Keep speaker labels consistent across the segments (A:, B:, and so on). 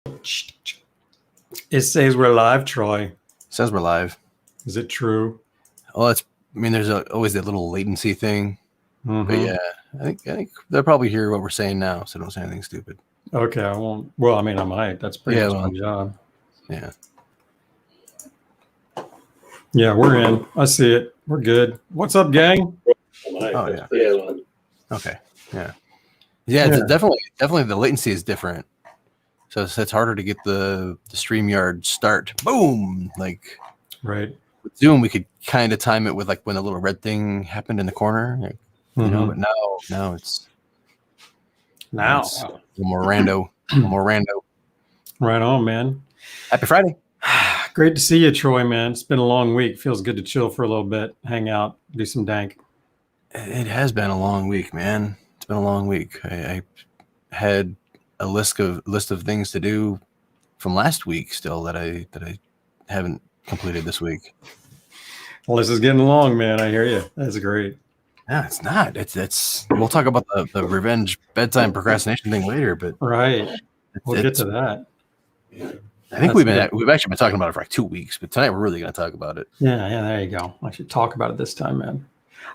A: It says we're live, Troy.
B: It says we're live.
A: Is it true?
B: Well, there's always that little latency thing.
A: Mm-hmm.
B: But yeah, I think they'll probably hear what we're saying now, so don't say anything stupid.
A: Okay, I won't. Well, I mean, I might. That's pretty much my job.
B: Yeah.
A: Yeah, we're in. I see it. We're good. What's up, gang?
B: Oh yeah. Okay. Yeah. Yeah. It's definitely the latency is different. So it's harder to get the StreamYard start. Boom. Like
A: right.
B: With Zoom, we could kind of time it with like when the little red thing happened in the corner. Like, you know, but now it's a little more rando.
A: Right on, man.
B: Happy Friday.
A: Great to see you, Troy, man. It's been a long week. Feels good to chill for a little bit, hang out, do some dank.
B: It has been a long week, man. It's been a long week. I had a list of things to do from last week still that I haven't completed this week.
A: Well, this is getting long, man. I hear you. That's great.
B: No, it's not. It's we'll talk about the revenge bedtime procrastination thing later, but
A: right. We'll get to that.
B: I think we've actually been talking about it for like 2 weeks, but tonight we're really going to talk about it.
A: Yeah, there you go. I should talk about it this time, man.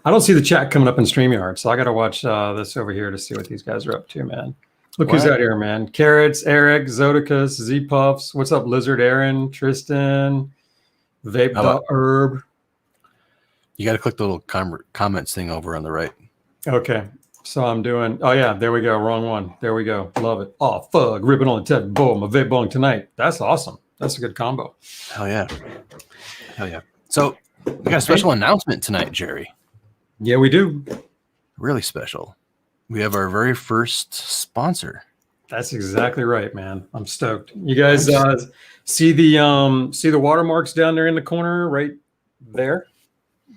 A: I don't see the chat coming up in StreamYard, so I got to watch this over here to see what these guys are up to, man. Look who's out here, man. Carrots, Eric, Zodicus, Z-Puffs. What's up, Lizard, Aaron, Tristan, Vape.herb.
B: You got to click the little comments thing over on the right.
A: Okay. So I'm doing, oh yeah, there we go. Wrong one. There we go. Love it. Oh, fuck. Ripping on the tip. Boom. A vape bong tonight. That's awesome. That's a good combo.
B: Hell yeah. Hell yeah. So we got a special announcement tonight, Jerry.
A: Yeah, we do. Really
B: special. We have our very first sponsor.
A: That's exactly right, man. I'm stoked. You guys see the watermarks down there in the corner right there?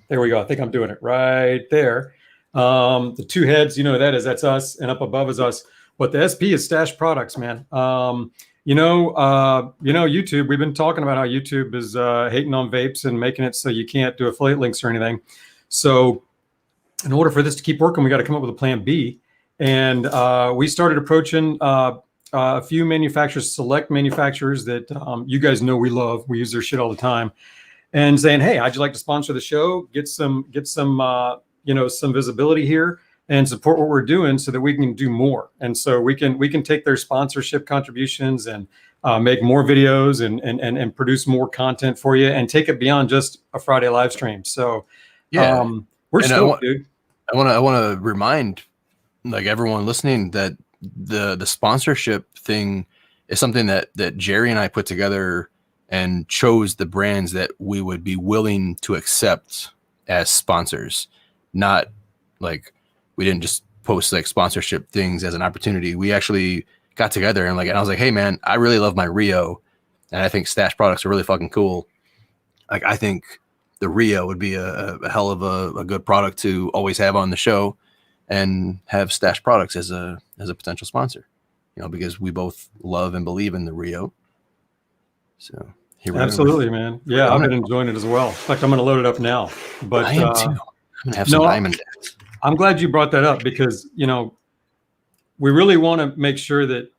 A: There we go. I think I'm doing it right there. The two heads, you know who that is. That's us, and up above is us. But the SP is Stash Products, man. YouTube. We've been talking about how YouTube is hating on vapes and making it so you can't do affiliate links or anything. So, in order for this to keep working, we got to come up with a plan B. And we started approaching a few manufacturers, select manufacturers that you guys know we love. We use their shit all the time, and saying, "Hey, how'd you like to sponsor the show? Get some visibility here and support what we're doing so that we can do more." And so we can take their sponsorship contributions and make more videos and produce more content for you and take it beyond just a Friday live stream. So we're stoked, dude.
B: I want to remind like everyone listening that the sponsorship thing is something that Jerry and I put together and chose the brands that we would be willing to accept as sponsors. Not like we didn't just post like sponsorship things as an opportunity. We actually got together and I was like, hey man, I really love my Rio and I think Stash Products are really fucking cool. Like I think the Rio would be a hell of a good product to always have on the show and have Stash Products as a potential sponsor, because we both love and believe in the Rio. So here we
A: absolutely, man. Yeah, I've been enjoying it as well. In fact, I'm going to load it up now. But
B: I am too. I'm going to have some diamond.
A: I'm glad you brought that up because, we really want to make sure that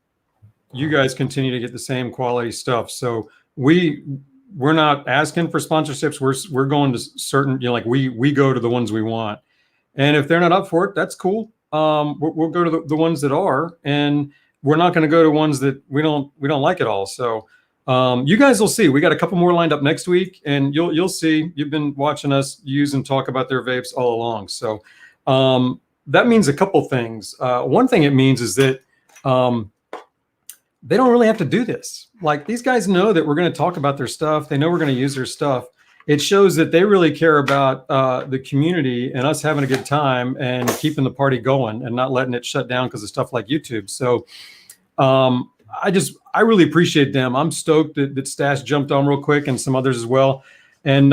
A: you guys continue to get the same quality stuff. So we're not asking for sponsorships. We're going to certain, we go to the ones we want. And if they're not up for it, that's cool. We'll go to the ones that are, and we're not going to go to ones that we don't like at all. So you guys will see. We got a couple more lined up next week, and you'll see. You've been watching us use and talk about their vapes all along. So that means a couple things. One thing it means is that they don't really have to do this. Like these guys know that we're going to talk about their stuff. They know we're going to use their stuff. It shows that they really care about the community and us having a good time and keeping the party going and not letting it shut down because of stuff like YouTube. So I really appreciate them. I'm stoked that Stash jumped on real quick and some others as well. And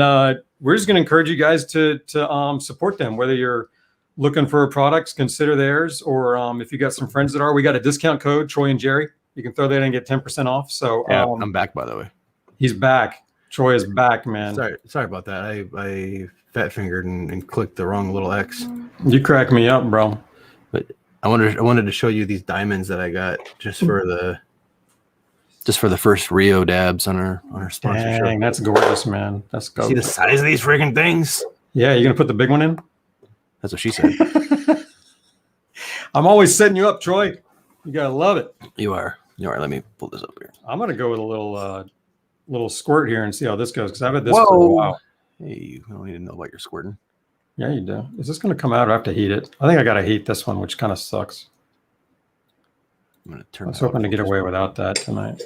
A: we're just going to encourage you guys to support them, whether you're looking for products, consider theirs, or if you got some friends that are, we got a discount code, Troy and Jerry. You can throw that in and get 10% off. So
B: yeah, I'm back, by the way.
A: He's back. Troy is back, man.
B: Sorry about that. I fat fingered and clicked the wrong little X.
A: You crack me up, bro.
B: But I wanted to show you these diamonds that I got just for the just for the first Rio dabs on our sponsorship.
A: Dang, that's gorgeous, man. That's
B: See the size of these freaking things?
A: Yeah, you gonna put the big one in?
B: That's what she said.
A: I'm always setting you up, Troy. You gotta love it.
B: You are. Let me pull this up here.
A: I'm gonna go with a little squirt here and see how this goes because I've had this for a while.
B: Hey, I don't need to know about your squirting.
A: Yeah, you do. Is this gonna come out or I have to heat it? I think I gotta heat this one, which kind of sucks.
B: I'm gonna turn.
A: I was hoping to get away without that tonight.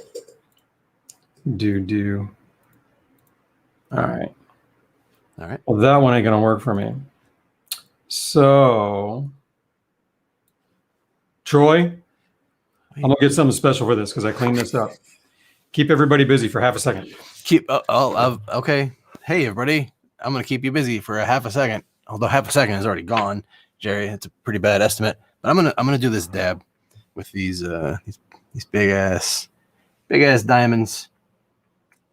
A: Do. All right. Well, that one ain't gonna work for me. So, Troy, I'm gonna get something special for this because I cleaned this up. Keep everybody busy for half a second.
B: Okay. Hey, everybody. I'm gonna keep you busy for a half a second. Although half a second is already gone, Jerry. It's a pretty bad estimate. But I'm gonna do this dab with these big ass diamonds.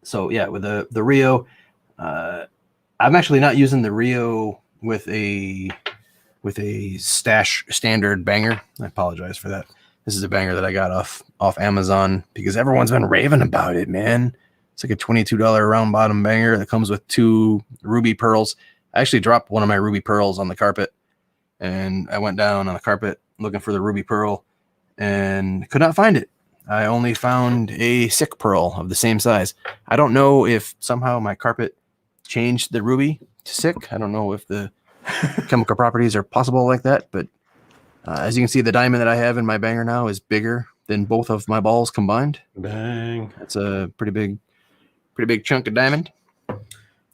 B: So yeah, with the Rio, I'm actually not using the Rio with a stash standard banger. I apologize for that. This is a banger that I got off Amazon because everyone's been raving about it, man. It's like a $22 round bottom banger that comes with 2 ruby pearls. I actually dropped one of my ruby pearls on the carpet, and I went down on the carpet looking for the ruby pearl and could not find it. I only found a sick pearl of the same size. I don't know if somehow my carpet changed the ruby to sick. I don't know if the chemical properties are possible like that, but as you can see, the diamond that I have in my banger now is bigger than both of my balls combined.
A: Bang.
B: That's a pretty big chunk of diamond.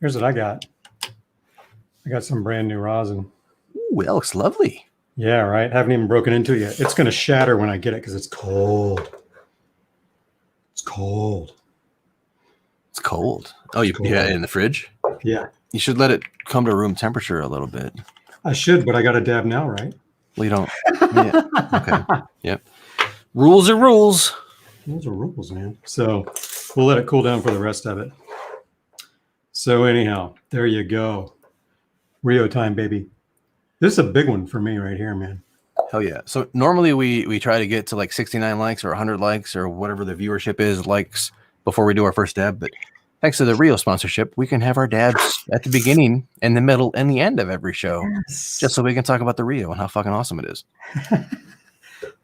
A: Here's what I got. I got some brand new rosin.
B: Ooh, that looks lovely.
A: Yeah, right. Haven't even broken into it yet. It's going to shatter when I get it because it's cold. It's cold.
B: It's cold. Oh, you had it in the fridge?
A: Yeah.
B: You should let it come to room temperature a little bit.
A: I should, but I got a dab now, right?
B: Well, you don't. Yeah. Okay. Yep. Rules are rules.
A: Those are rules, man. So we'll let it cool down for the rest of it. So anyhow, there you go. Rio time, baby. This is a big one for me right here, man.
B: Hell yeah. So normally we try to get to like 69 likes or 100 likes or whatever the viewership is likes before we do our first dab. But thanks to the Rio sponsorship, we can have our dabs at the beginning, in the middle, and the end of every show. Yes. Just so we can talk about the Rio and how fucking awesome it is.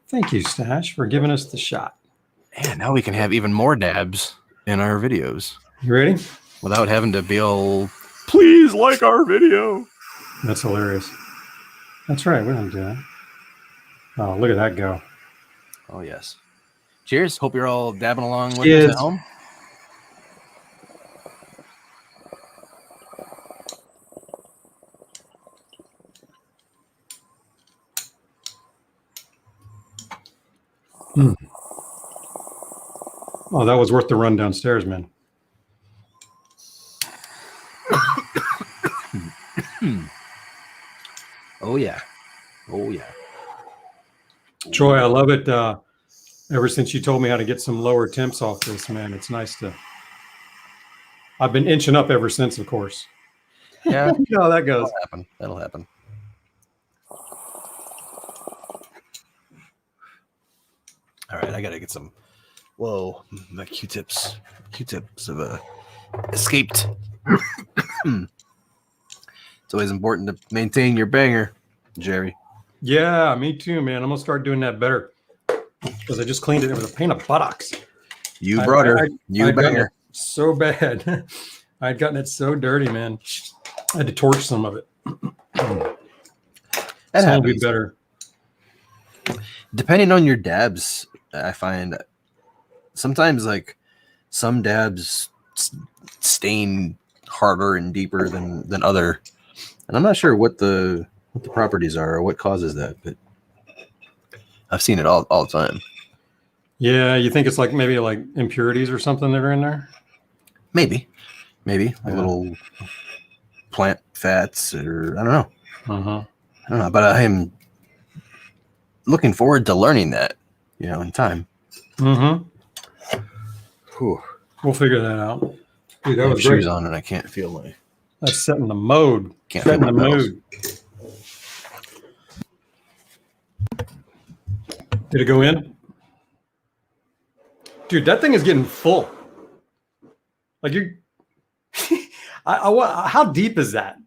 A: Thank you, Stash, for giving us the shot.
B: And now we can have even more dabs in our videos.
A: You ready?
B: Without having to be all, please like our video.
A: That's hilarious. That's right. We don't do that. Oh, look at that go.
B: Oh, yes. Cheers. Hope you're all dabbing along with us at home.
A: Oh, that was worth the run downstairs, man.
B: Oh, yeah. Oh, yeah.
A: Troy, I love it. Ever since you told me how to get some lower temps off this, man, it's nice to. I've been inching up ever since, of course.
B: Yeah.
A: You know how that goes.
B: That'll happen. All right, I got to get some. Whoa, my Q-tips have escaped. It's always important to maintain your banger, Jerry.
A: Yeah, me too, man. I'm gonna start doing that better because I just cleaned it with a paint of buttocks.
B: You brought her. You banger.
A: So bad. I'd gotten it so dirty, man. I had to torch some of it. That'll be better.
B: Depending on your dabs, I find sometimes like some dabs stain harder and deeper than other, and I'm not sure what the properties are or what causes that, but I've seen it all the time.
A: Yeah, you think it's like maybe like impurities or something that are in there?
B: Maybe like little plant fats, or I don't know. I don't know, but I'm looking forward to learning that, in time.
A: We'll figure that out. Dude, that
B: I have
A: was
B: shoes
A: great.
B: on and I can't feel my.
A: That's setting the mode.
B: Can't
A: setting
B: feel
A: the
B: my
A: mood. Did it go in? Dude, that thing is getting full. Like you, how deep is that?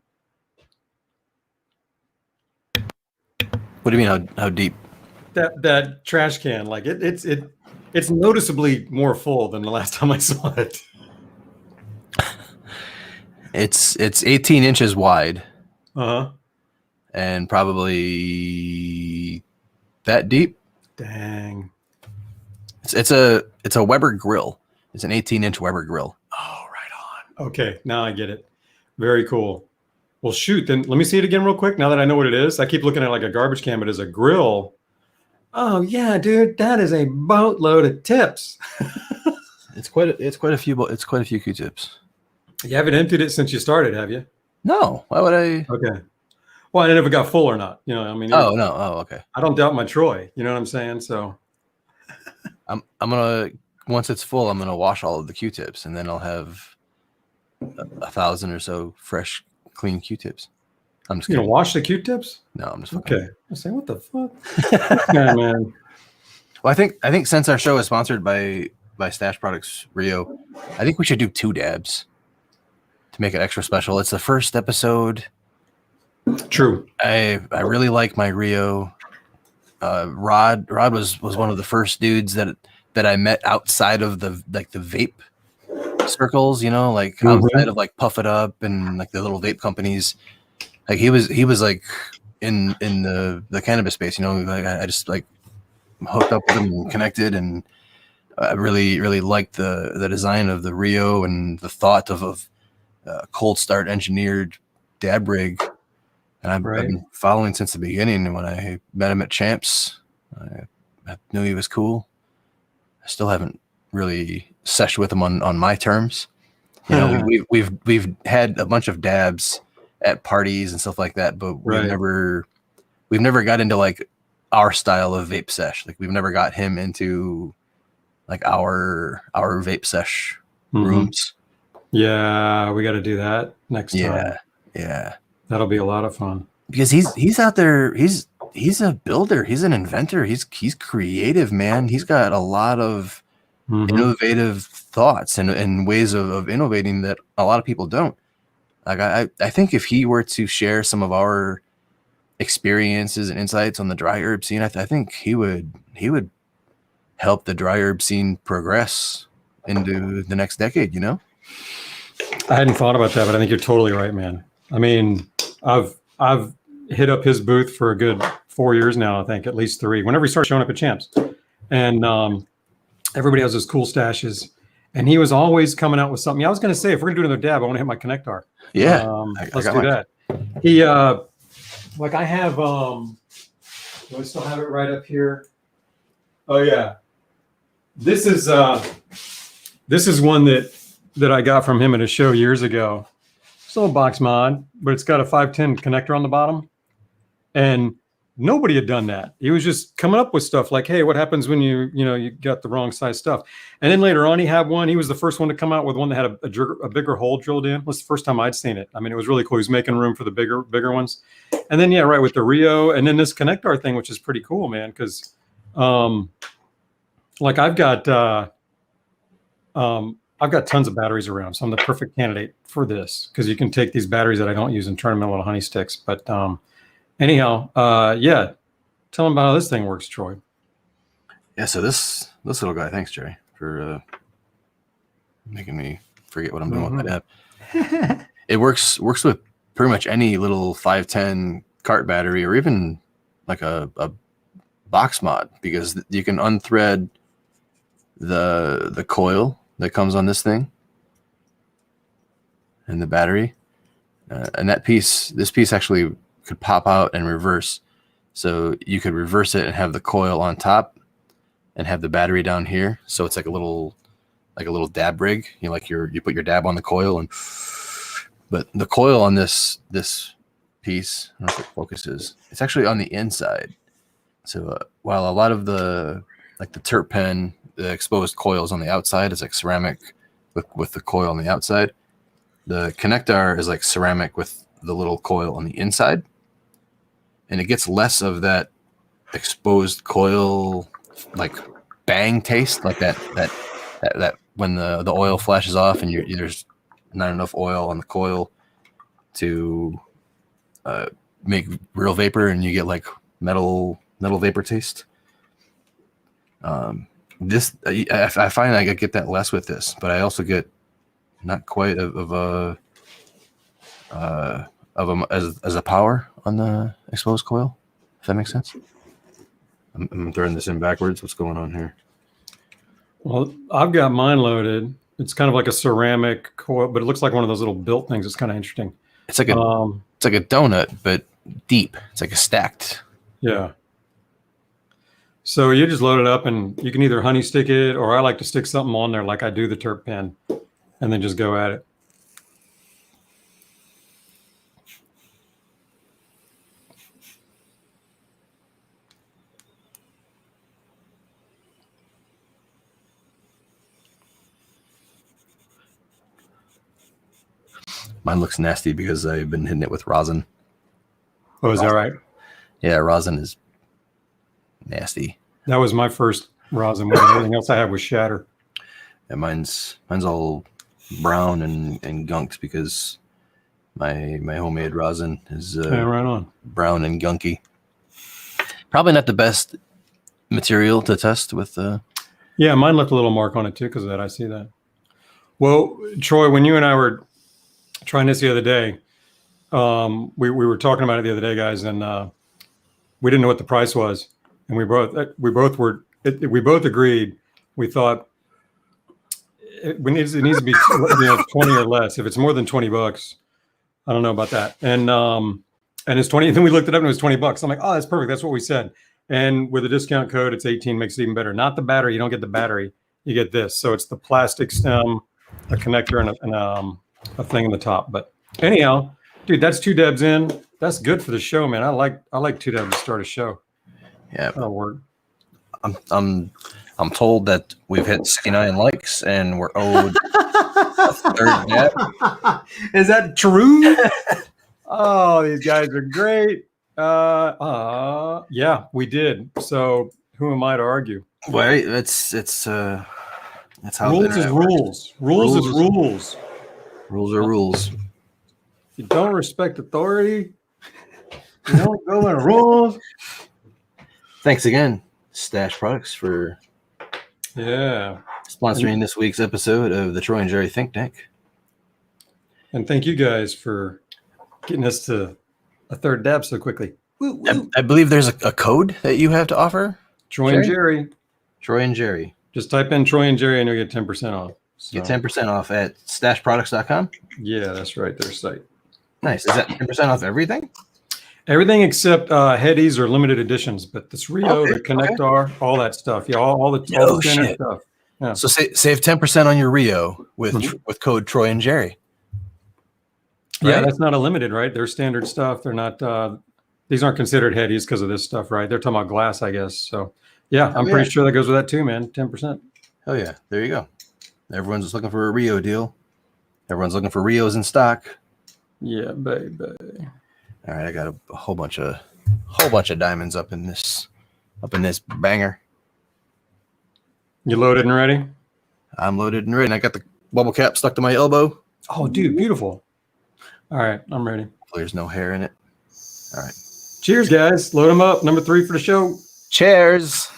B: What do you mean? How deep?
A: That trash can, like it's noticeably more full than the last time I saw it.
B: It's 18 inches wide.
A: Uh-huh.
B: And probably that deep.
A: Dang.
B: It's a Weber grill. It's an 18-inch Weber grill.
A: Oh, right on. Okay, now I get it. Very cool. Well, shoot, then let me see it again real quick. Now that I know what it is, I keep looking at it like a garbage can, but as a grill. Oh yeah, dude, that is a boatload of tips.
B: It's quite a few Q-tips.
A: You haven't emptied it since you started, have you?
B: No. Why would I?
A: Okay. Well, I didn't know if it got full or not. You know, I mean.
B: Oh no. Oh, okay.
A: I don't doubt my Troy. You know what I'm saying? So.
B: I'm gonna, once it's full, I'm gonna wash all of the Q-tips, and then I'll have 1,000 or so fresh, clean Q-tips. I'm just
A: gonna
B: kidding.
A: wash the Q-tips.
B: No, I'm just
A: okay. I say, what the fuck? Yeah, man.
B: Well, I think since our show is sponsored by Stash Products Rio, I think we should do 2 dabs to make it extra special. It's the first episode.
A: True.
B: I really like my Rio. Rod was one of the first dudes that I met outside of the vape circles, you know, like outside of like Puff It Up and like the little vape companies. Like he was like in the cannabis space, you know, like I just like hooked up with him and connected, and I really liked the design of the Rio and the thought of cold start engineered dab rig. And I've been following since the beginning. And when I met him at Champs, I knew he was cool. I still haven't really seshed with him on my terms. You know, we've had a bunch of dabs at parties and stuff like that, but we've never got into like our style of vape sesh. Like we've never got him into like our vape sesh rooms.
A: Yeah, we got to do that next time.
B: Yeah.
A: That'll be a lot of fun. Because
B: he's out there. He's a builder. He's an inventor. He's creative, man. He's got a lot of innovative thoughts and ways of innovating that a lot of people don't. Like I think if he were to share some of our experiences and insights on the dry herb scene, I think he would help the dry herb scene progress into the next decade. You know,
A: I hadn't thought about that, but I think you're totally right, man. I mean, I've hit up his booth for a good 4 years now. I think at least 3. Whenever he started showing up at Champs, and everybody has those cool stashes, and he was always coming out with something. Yeah, I was going to say, if we're gonna do another dab, I want to hit my connector.
B: Yeah,
A: let's do that. He like I have do I still have it right up here? Oh yeah, this is one that I got from him at a show years ago. It's a little box mod, but it's got a 510 connector on the bottom, and nobody had done that. He was just coming up with stuff like, hey, what happens when you got the wrong size stuff? And then later on, he had one. He was the first one to come out with one that had a bigger hole drilled in. It was the first time I'd seen it. I mean, it was really cool. He was making room for the bigger ones. And then, with the Rio, and then this connector thing, which is pretty cool, man, because like I've got tons of batteries around, so I'm the perfect candidate for this, because you can take these batteries that I don't use and turn them into little honey sticks. But anyhow, tell him about how this thing works, Troy.
B: Yeah, so this little guy, thanks, Jerry, for making me forget what I'm doing with my dab. It works with pretty much any little 510 cart battery, or even like a box mod, because you can unthread the coil that comes on this thing and the battery, and this piece actually could pop out and reverse. So you could reverse it and have the coil on top and have the battery down here. So it's like a little dab rig. You put your dab on the coil, but the coil on this piece, I don't know if it focuses, it's actually on the inside. So while a lot of the terp pen, the exposed coils on the outside is like ceramic with the coil on the outside, the connector is like ceramic with the little coil on the inside. And it gets less of that exposed coil like bang taste, like that when the oil flashes off and there's not enough oil on the coil to make real vapor, and you get like metal vapor taste. This I find I get that less with this, but I also get not quite of a power on the exposed coil, if that makes sense. I'm throwing this in backwards. What's going on here?
A: Well, I've got mine loaded. It's kind of like a ceramic coil, but it looks like one of those little built things. It's kind of interesting.
B: It's like a donut, but deep. It's like a stacked.
A: Yeah. So you just load it up, and you can either honey stick it, or I like to stick something on there like I do the Terp pen, and then just go at it.
B: Mine looks nasty because I've been hitting it with rosin.
A: Oh, is that right?
B: Yeah, rosin is nasty.
A: That was my first rosin. Everything else I had was shatter.
B: Yeah, mine's all brown and gunked because my homemade rosin is
A: right on.
B: brown and gunky. Probably not the best material to test with.
A: Yeah, mine left a little mark on it too because of that. I see that. Well, Troy, when you and I were trying this the other day, we were talking about it the other day, guys, and we didn't know what the price was, and we both agreed. We thought it needs to be 20 or less. If it's more than $20, I don't know about that. And it's 20. Then we looked it up and it was $20. I'm like, oh, that's perfect. That's what we said. And with a discount code, it's 18. Makes it even better. Not the battery. You don't get the battery. You get this. So it's the plastic stem, a connector, and a thing in the top. But anyhow, dude, that's 2 debs in. That's good for the show, man. I like 2 debs to start a show.
B: Yeah,
A: that'll work.
B: I'm told that we've hit 69 likes and we're owed a third deb.
A: Is that true? Oh, these guys are great. Yeah, we did. So who am I to argue?
B: Well, that's how
A: rules is rules. Rules is rules.
B: Rules are rules.
A: You don't respect authority. You don't go by the rules.
B: Thanks again, Stash Products, for sponsoring this week's episode of the Troy and Jerry Think Tank.
A: And thank you guys for getting us to a third dab so quickly. Woo, woo.
B: I believe there's a code that you have to offer.
A: Troy and Jerry.
B: Troy and Jerry.
A: Just type in Troy and Jerry and you'll get 10% off. So.
B: Get 10% off at stashproducts.com?
A: Yeah, that's right. Their site.
B: Nice. Is that 10% off everything?
A: Everything except headies or limited editions, but this Rio, the Connector, all that stuff. Yeah, all the standard stuff. Yeah.
B: So save 10% on your Rio with code Troy and Jerry. Right?
A: Yeah, that's not a limited, right? They're standard stuff. They're not. These aren't considered headies because of this stuff, right? They're talking about glass, I guess. So, yeah, I'm pretty sure that goes with that too, man. 10%.
B: Hell yeah! There you go. Everyone's just looking for a Rio deal. Everyone's looking for Rios in stock.
A: Yeah, baby.
B: All right, I got a whole bunch of diamonds up in this banger.
A: You loaded and ready?
B: I'm loaded and ready. And I got the bubble cap stuck to my elbow.
A: Oh, dude, beautiful. All right, I'm ready.
B: There's no hair in it. All right.
A: Cheers, guys. Load them up. Number 3 for the show.
B: Cheers.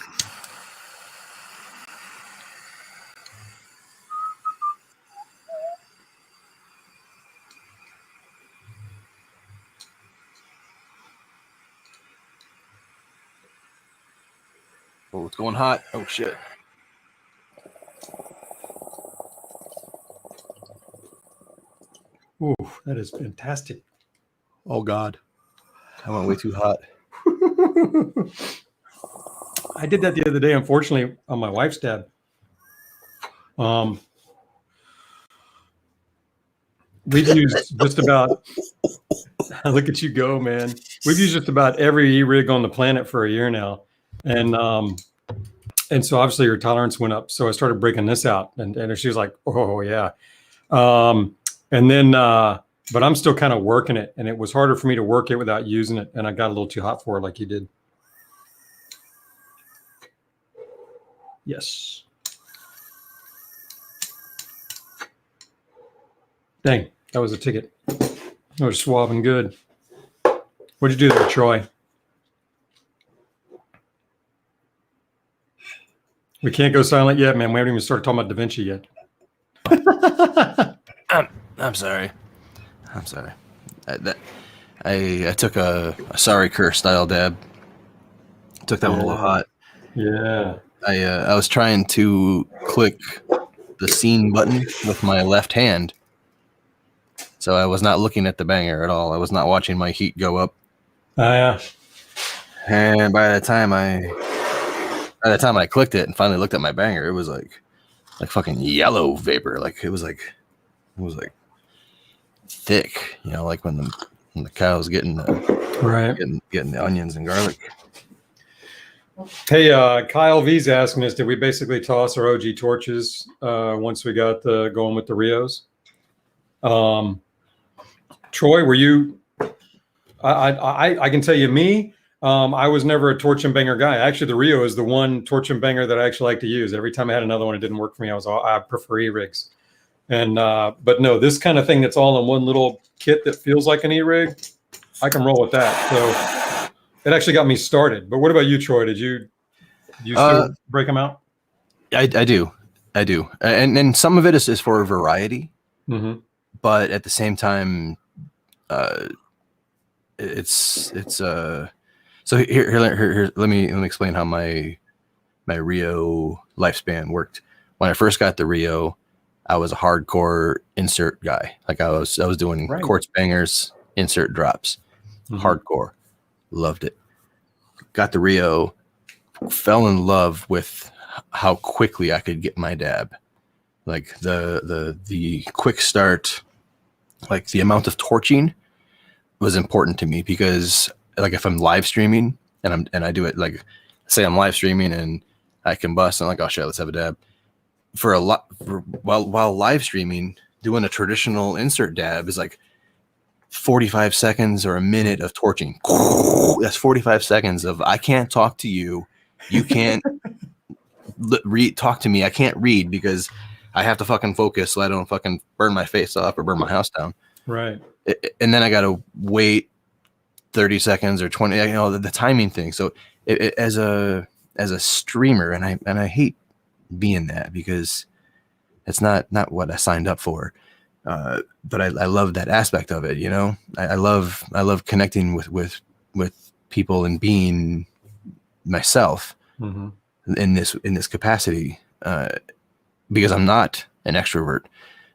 B: Oh, it's going hot. Oh, shit.
A: Ooh, that is fantastic.
B: Oh, God. I went way too hot.
A: I did that the other day, unfortunately, on my wife's dab. We've used just about, look at you go, man. We've used just about every e-rig on the planet for a year now. And so obviously her tolerance went up. So I started breaking this out and she was like, oh yeah. And then, but I'm still kind of working it, and it was harder for me to work it without using it. And I got a little too hot for it like you did. Yes. Dang, that was a ticket. That was swabbing good. What'd you do there, Troy? We can't go silent yet, man. We haven't even started talking about DaVinci yet.
B: I'm sorry. I took a sorry curse style dab. Took that one a little hot.
A: Yeah.
B: I was trying to click the scene button with my left hand, so I was not looking at the banger at all. I was not watching my heat go up.
A: Yeah.
B: And by the time I clicked it and finally looked at my banger, it was like fucking yellow vapor. Like it was like thick, you know, like when the cow's getting getting the onions and garlic.
A: Hey, Kyle V's asking us, did we basically toss our OG torches once we got going with the Rios? Troy, were you? I can tell you, me. I was never a torch and banger guy. Actually, the Rio is the one torch and banger that I actually like to use. Every time I had another one, it didn't work for me. I prefer E-rigs. And but no, this kind of thing that's all in one little kit that feels like an E-rig, I can roll with that. So it actually got me started. But what about you, Troy? Did you still break them out?
B: I do, and some of it is for variety, but at the same time, it's so here let me explain how my Rio lifespan worked. When I first got the Rio, I was a hardcore insert guy. Like I was doing quartz bangers, insert drops, hardcore, loved it. Got the Rio, fell in love with how quickly I could get my dab, like the quick start, like the amount of torching was important to me, because like if I'm live streaming and I do it, like say I'm live streaming and I combust, and I'm like, oh shit, let's have a dab. While live streaming, doing a traditional insert dab is like 45 seconds or a minute of torching. That's 45 seconds of I can't talk to you. You can't talk to me. I can't read because I have to fucking focus so I don't fucking burn my face off or burn my house down.
A: Right.
B: And then I got to wait 30 seconds or 20, you know, the timing thing. So as a streamer, and I hate being that because it's not what I signed up for. But I love that aspect of it, you know. I love connecting with people and being myself in this capacity, because I'm not an extrovert.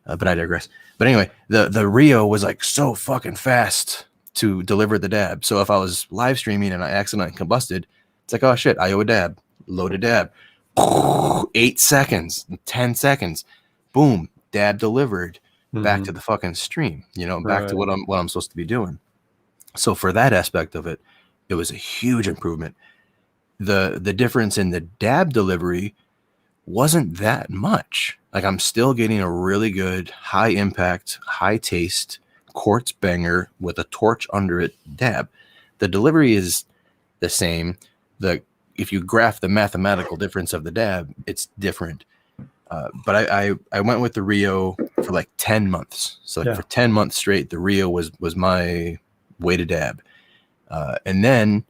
B: But I digress. But anyway, the Rio was like so fucking fast to deliver the dab. So if I was live streaming and I accidentally combusted, it's like, oh shit, I owe a dab, load a dab, 8 seconds, 10 seconds, boom, dab delivered. Back to the fucking stream, you know, back to what I'm supposed to be doing. So for that aspect of it, it was a huge improvement. The difference in the dab delivery wasn't that much. Like I'm still getting a really good high impact, high taste quartz banger with a torch under it dab. The delivery is the same. If you graph the mathematical difference of the dab, it's different. But I went with the Rio for like 10 months. So like for 10 months straight, the Rio was my way to dab. And then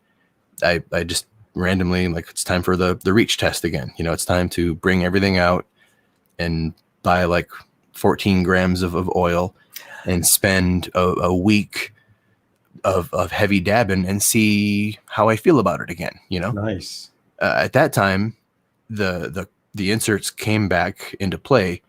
B: I just randomly, like, it's time for the reach test again. You know, it's time to bring everything out and buy like 14 grams of oil and spend a week of heavy dabbing and see how I feel about it again, you know?
A: Nice.
B: At that time, the inserts came back into play,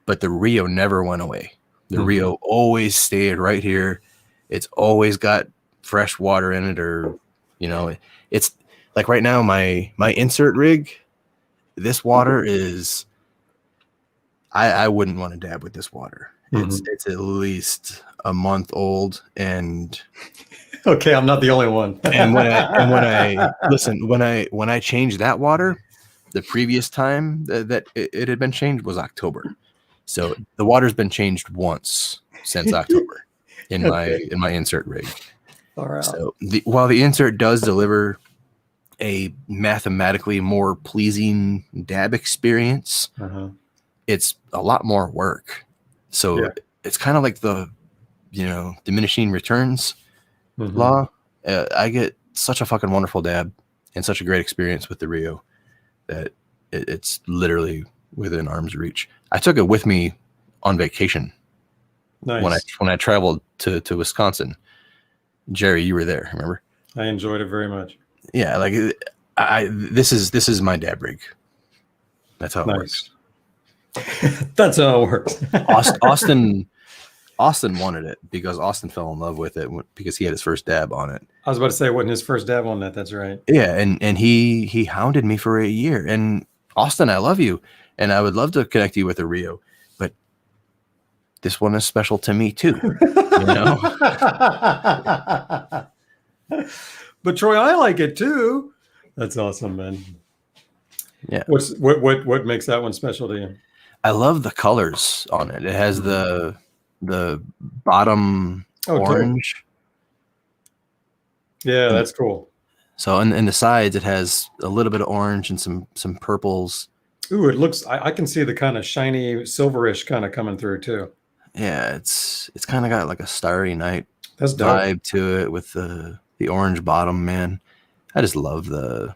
B: but the Rio never went away. The Rio always stayed right here. It's always got fresh water in it, or, you know, it's like right now, my insert rig, this water is, I wouldn't want to dab with this water. It's at least a month old, and
A: okay, I'm not the only one.
B: and when I changed that water, the previous time that it had been changed was October. So the water's been changed once since October in my insert rig.
A: All right.
B: So while the insert does deliver a mathematically more pleasing dab experience, it's a lot more work. So it's kind of like the, diminishing returns law. I get such a fucking wonderful dab and such a great experience with the Rio that it's literally within arm's reach. I took it with me on vacation.
A: Nice.
B: When I traveled to Wisconsin. Jerry, you were there, remember?
A: I enjoyed it very much.
B: Yeah, like this is my dab rig. That's how it works.
A: That's how it works.
B: Austin wanted it because Austin fell in love with it because he had his first dab on it.
A: I was about to say it wasn't his first dab on that. That's right.
B: Yeah, and he hounded me for a year. And Austin, I love you, and I would love to connect you with a Rio, but this one is special to me too.
A: But Troy, I like it too. That's awesome, man.
B: Yeah.
A: What makes that one special to you?
B: I love the colors on it. It has the bottom orange.
A: Yeah, that's cool.
B: So in the sides, it has a little bit of orange and some purples.
A: Ooh, it looks. I can see the kind of shiny silverish kind of coming through too.
B: Yeah, it's kind of got like a Starry Night
A: vibe
B: to it with the orange bottom. Man, I just love the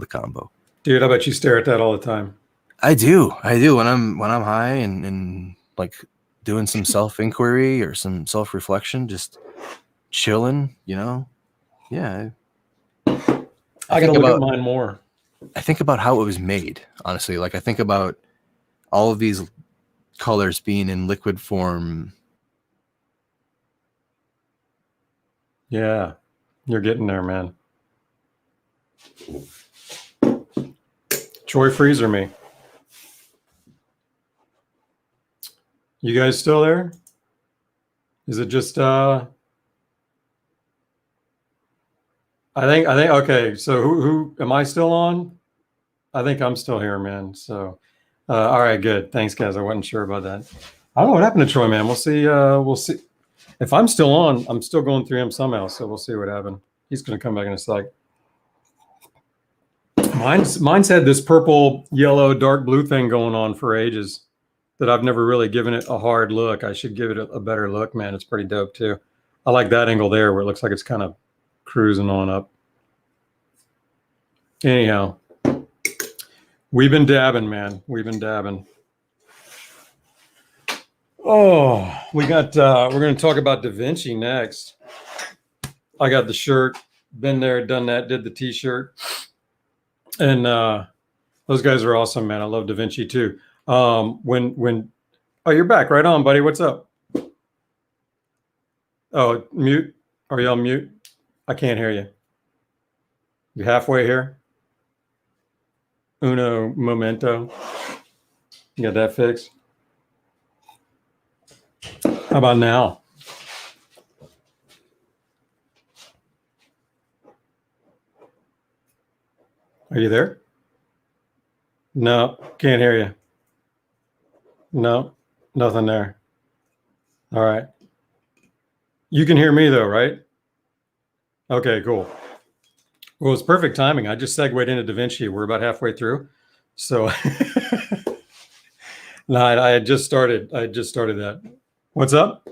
B: combo.
A: Dude, I bet you stare at that all the time.
B: I do when I'm high and like doing some self-inquiry or some self-reflection, just chilling, Yeah.
A: I gotta look at mine more.
B: I think about how it was made, honestly. Like I think about all of these colors being in liquid form.
A: Yeah, you're getting there, man. Troy Freezer me. You guys still there? Is it just I think okay, so who am I still on? I think I'm still here, man. So all right, good. Thanks, guys. I wasn't sure about that. I don't know what happened to Troy, man. We'll see. We'll see. If I'm still on, I'm still going through him somehow. So we'll see what happened. He's going to come back in a sec. Mine's had this purple, yellow, dark blue thing going on for ages that I've never really given it a hard look. I should give it a better look, man. It's pretty dope too. I like that angle there where it looks like it's kind of cruising on up. Anyhow, we've been dabbing, man. We've been dabbing. Oh, we got, we're going to talk about DaVinci next. I got the shirt, been there, done that, did the t-shirt. And those guys are awesome, man. I love DaVinci too. Oh, you're back. Right on, buddy. What's up? Oh, mute. Are you on mute? I can't hear you. You halfway here? Uno momento. You got that fixed? How about now? Are you there? No, can't hear you. No, nothing there. All right. You can hear me though, right? Okay, cool. Well, it's perfect timing. I just segued into DaVinci. We're about halfway through. So no, I had just started that. What's up?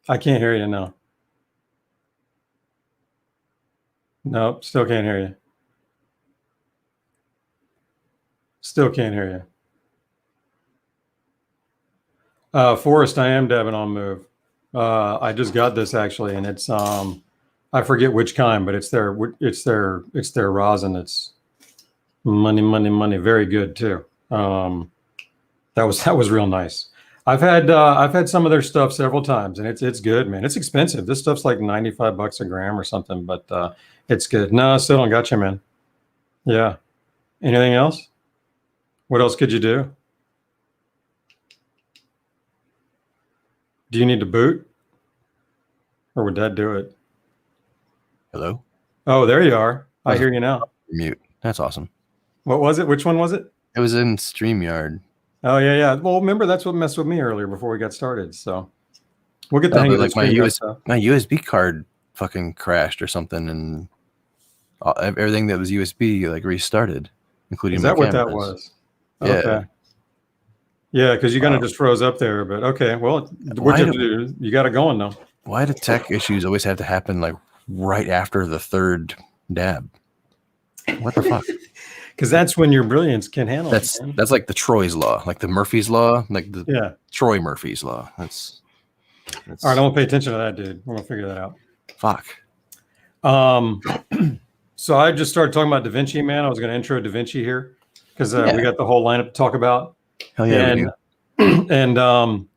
A: I can't hear you now. No, still can't hear you. Still can't hear you. Forrest, I am dabbing on Move. I just got this actually, and it's I forget which kind, but it's their rosin. It's money, very good too. That was real nice. I've had some of their stuff several times, and it's good, man. It's expensive. This stuff's like $95 a gram or something, but it's good. No, I still don't got you, man. Yeah. Anything else? What else could you do? Do you need to boot? Or would that do it?
B: Hello?
A: Oh, there you are. I hear you now.
B: Mute. That's awesome.
A: What was it? Which one was it?
B: It was in StreamYard.
A: Oh, yeah. Well, remember, that's what messed with me earlier before we got started. So we'll get the hang of
B: like
A: my
B: USB card fucking crashed or something. And Everything that was USB like restarted, including
A: Is
B: my
A: that what that
B: cameras.
A: was?
B: Yeah.
A: Okay. Yeah, because you kind of
B: Wow.
A: just froze up there, but okay. Well, what
B: Why
A: you have to do? You got it going though.
B: Why do tech issues always have to happen like right after the third dab? What the fuck?
A: Because that's when your brilliance can handle it, man.
B: That's like the Troy's law, like the Murphy's law, like the
A: Yeah.
B: Troy Murphy's law. That's
A: All right, I'm gonna pay attention to that, dude. We're gonna figure that out.
B: fuck.
A: So I just started talking about DaVinci, man. I was gonna intro DaVinci here because we got the whole lineup to talk about.
B: Hell yeah, we do.
A: And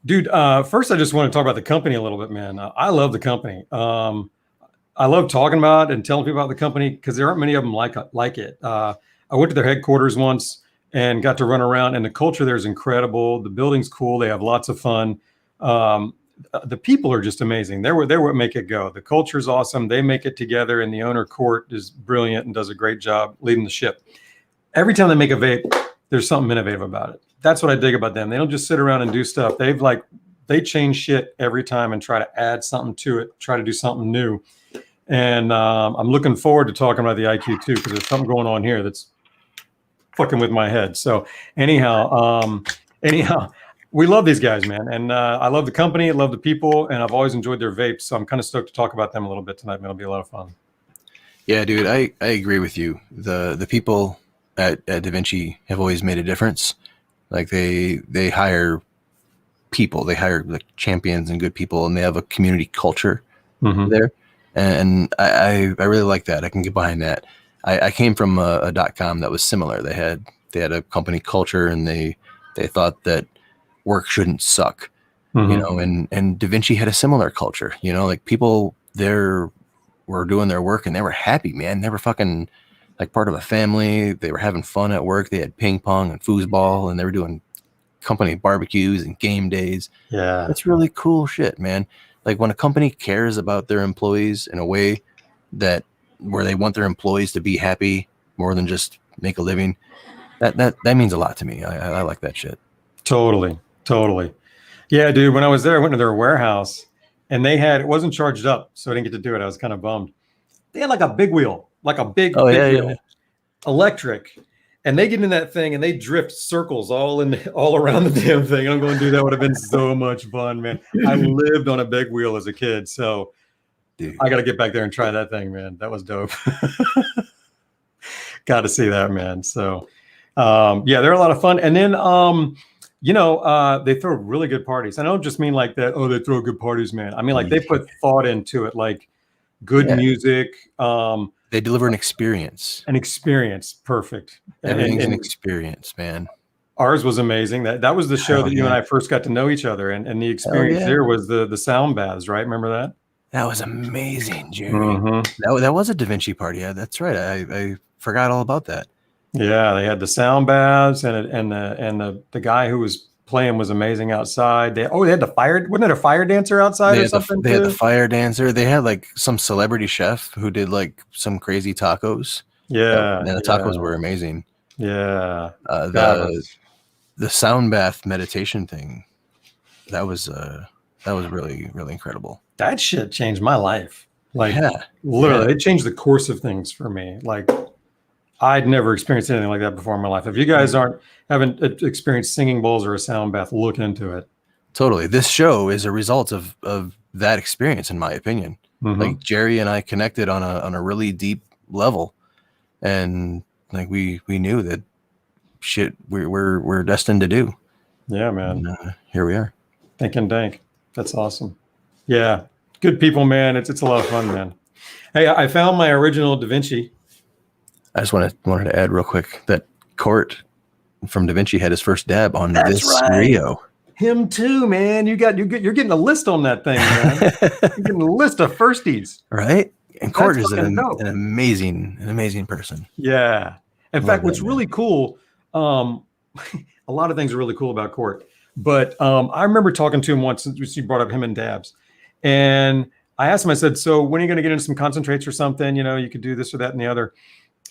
A: dude, first I just want to talk about the company a little bit, man. I love the company. I love talking about and telling people about the company because there aren't many of them like it. I went to their headquarters once and got to run around, and the culture there is incredible. The building's cool. They have lots of fun. The people are just amazing. They're what make it go. The culture's awesome. They make it together, and the owner Court is brilliant and does a great job leading the ship. Every time they make a vape, there's something innovative about it. That's what I dig about them. They don't just sit around and do stuff. They change shit every time and try to add something to it, try to do something new. And I'm looking forward to talking about the IQ too, because there's something going on here that's fucking with my head. So anyhow, we love these guys, man. And I love the company, I love the people, and I've always enjoyed their vapes. So I'm kind of stoked to talk about them a little bit tonight. It'll be a lot of fun.
B: Yeah, dude, I agree with you. The people at DaVinci have always made a difference. Like they hire people, they hire like champions and good people, and they have a community culture there. And I really like that. I can get behind that. I came from a .com that was similar. They had a company culture, and they thought that work shouldn't suck, you know. And DaVinci had a similar culture, you know, like people there were doing their work and they were happy, man. They were fucking like part of a family. They were having fun at work. They had ping pong and foosball, and they were doing company barbecues and game days.
A: Yeah,
B: that's really cool shit, man. Like when a company cares about their employees in a way that where they want their employees to be happy more than just make a living, that means a lot to me. I like that shit.
A: Totally. Yeah, dude. When I was there, I went to their warehouse, and it wasn't charged up, so I didn't get to do it. I was kind of bummed. They had like a big wheel, big wheel, electric, and they get in that thing and they drift circles all around the damn thing. I'm going to do that. Would have been so much fun, man. I lived on a big wheel as a kid, so dude, I got to get back there and try that thing, man. That was dope. Got to see that, man. So, yeah, they're a lot of fun. And then, they throw really good parties. I don't just mean like that. Oh, they throw good parties, man. I mean, like they put thought into it, like good music.
B: They deliver an experience.
A: Perfect.
B: Everything's an experience, man.
A: Ours was amazing. That was the show that you and I first got to know each other, and the experience there was the sound baths, right? Remember that?
B: That was amazing, Jerry. That was a DaVinci party. Yeah, that's right. I forgot all about that.
A: Yeah, they had the sound baths, and the guy who was playing was amazing outside. They had the fire. Wasn't it a fire dancer outside or something?
B: They had the fire dancer. They had like some celebrity chef who did like some crazy tacos.
A: Yeah,
B: and the tacos were amazing.
A: Yeah,
B: the sound bath meditation thing. That was really, really incredible.
A: That shit changed my life. Literally, it changed the course of things for me. Like, I'd never experienced anything like that before in my life. If you guys haven't experienced singing bowls or a sound bath, look into it.
B: Totally. This show is a result of that experience, in my opinion. Like Jerry and I connected on a really deep level, and like we knew that shit we're destined to do.
A: Yeah, man.
B: And, here we are.
A: Think and dank. That's awesome. Yeah, good people, man. It's a lot of fun, man. Hey, I found my original DaVinci.
B: I just wanted to add real quick that Court from DaVinci had his first dab on this Rio.
A: Him too, man. You're getting a list on that thing, man. You're getting a list of firsties,
B: right? And Court is an amazing person.
A: Yeah. In fact, what's really cool, a lot of things are really cool about Court. But I remember talking to him once since you brought up him and dabs, and I asked him. I said, "So when are you going to get into some concentrates or something? You know, you could do this or that and the other."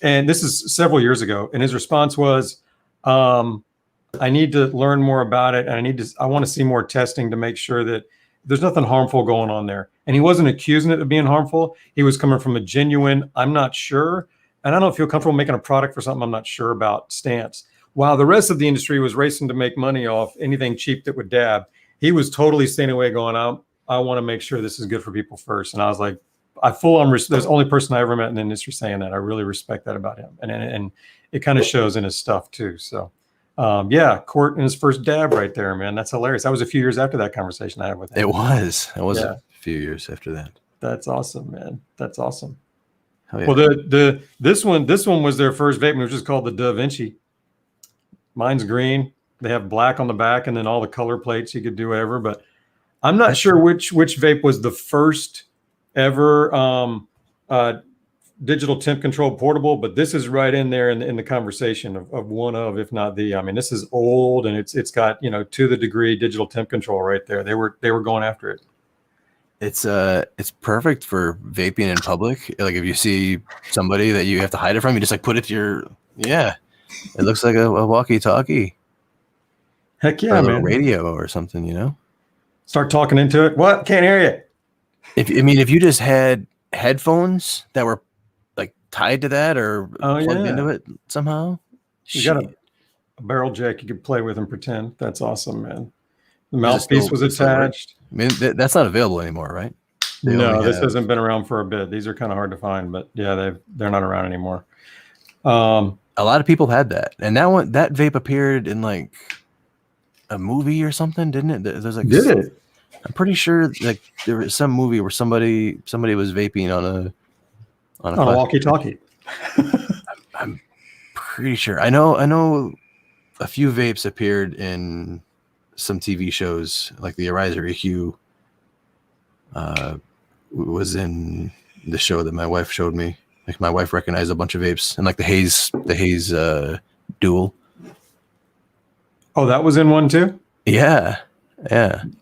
A: And this is several years ago. And his response was, I need to learn more about it. And I want to see more testing to make sure that there's nothing harmful going on there. And he wasn't accusing it of being harmful. He was coming from a genuine, I'm not sure, and I don't feel comfortable making a product for something I'm not sure about stance. While the rest of the industry was racing to make money off anything cheap that would dab, he was totally staying away going, I want to make sure this is good for people first. And I was like, there's the only person I ever met in the industry saying that. I really respect that about him. And it kind of shows in his stuff too. So yeah, Court and his first dab right there, man. That's hilarious. That was a few years after that conversation I had with him.
B: It was a few years after that.
A: That's awesome, man. That's awesome.
B: Yeah.
A: Well, this one was their first vape, which is called the DAVINCI. Mine's green. They have black on the back, and then all the color plates. You could do whatever, but I'm not sure which vape was the first ever digital temp control portable, but this is right in there in the conversation of one of, if not the. I mean, this is old, and it's got, you know, to the degree digital temp control right there. They were going after it.
B: It's perfect for vaping in public. Like if you see somebody that you have to hide it from, you just like put it to your It looks like a walkie-talkie.
A: Heck yeah, man.
B: A radio or something, you know.
A: Start talking into it. What? Can't hear you.
B: If you just had headphones that were like tied to that or plugged into it somehow,
A: you got a barrel jack you could play with and pretend. That's awesome, man. The mouthpiece was attached.
B: I mean, that's not available anymore, right?
A: No, this hasn't been around for a bit. These are kind of hard to find, but yeah, they're not around anymore.
B: A lot of people had that, and that vape appeared in like a movie or something, didn't it? There's like,
A: did it?
B: I'm pretty sure like there was some movie where somebody was vaping on a
A: walkie-talkie.
B: I'm pretty sure. I know a few vapes appeared in some TV shows, like the Ariser EQ was in the show that my wife showed me. Like my wife recognized a bunch of vapes, and like the Haze Dual.
A: Oh, that was in one too?
B: Yeah.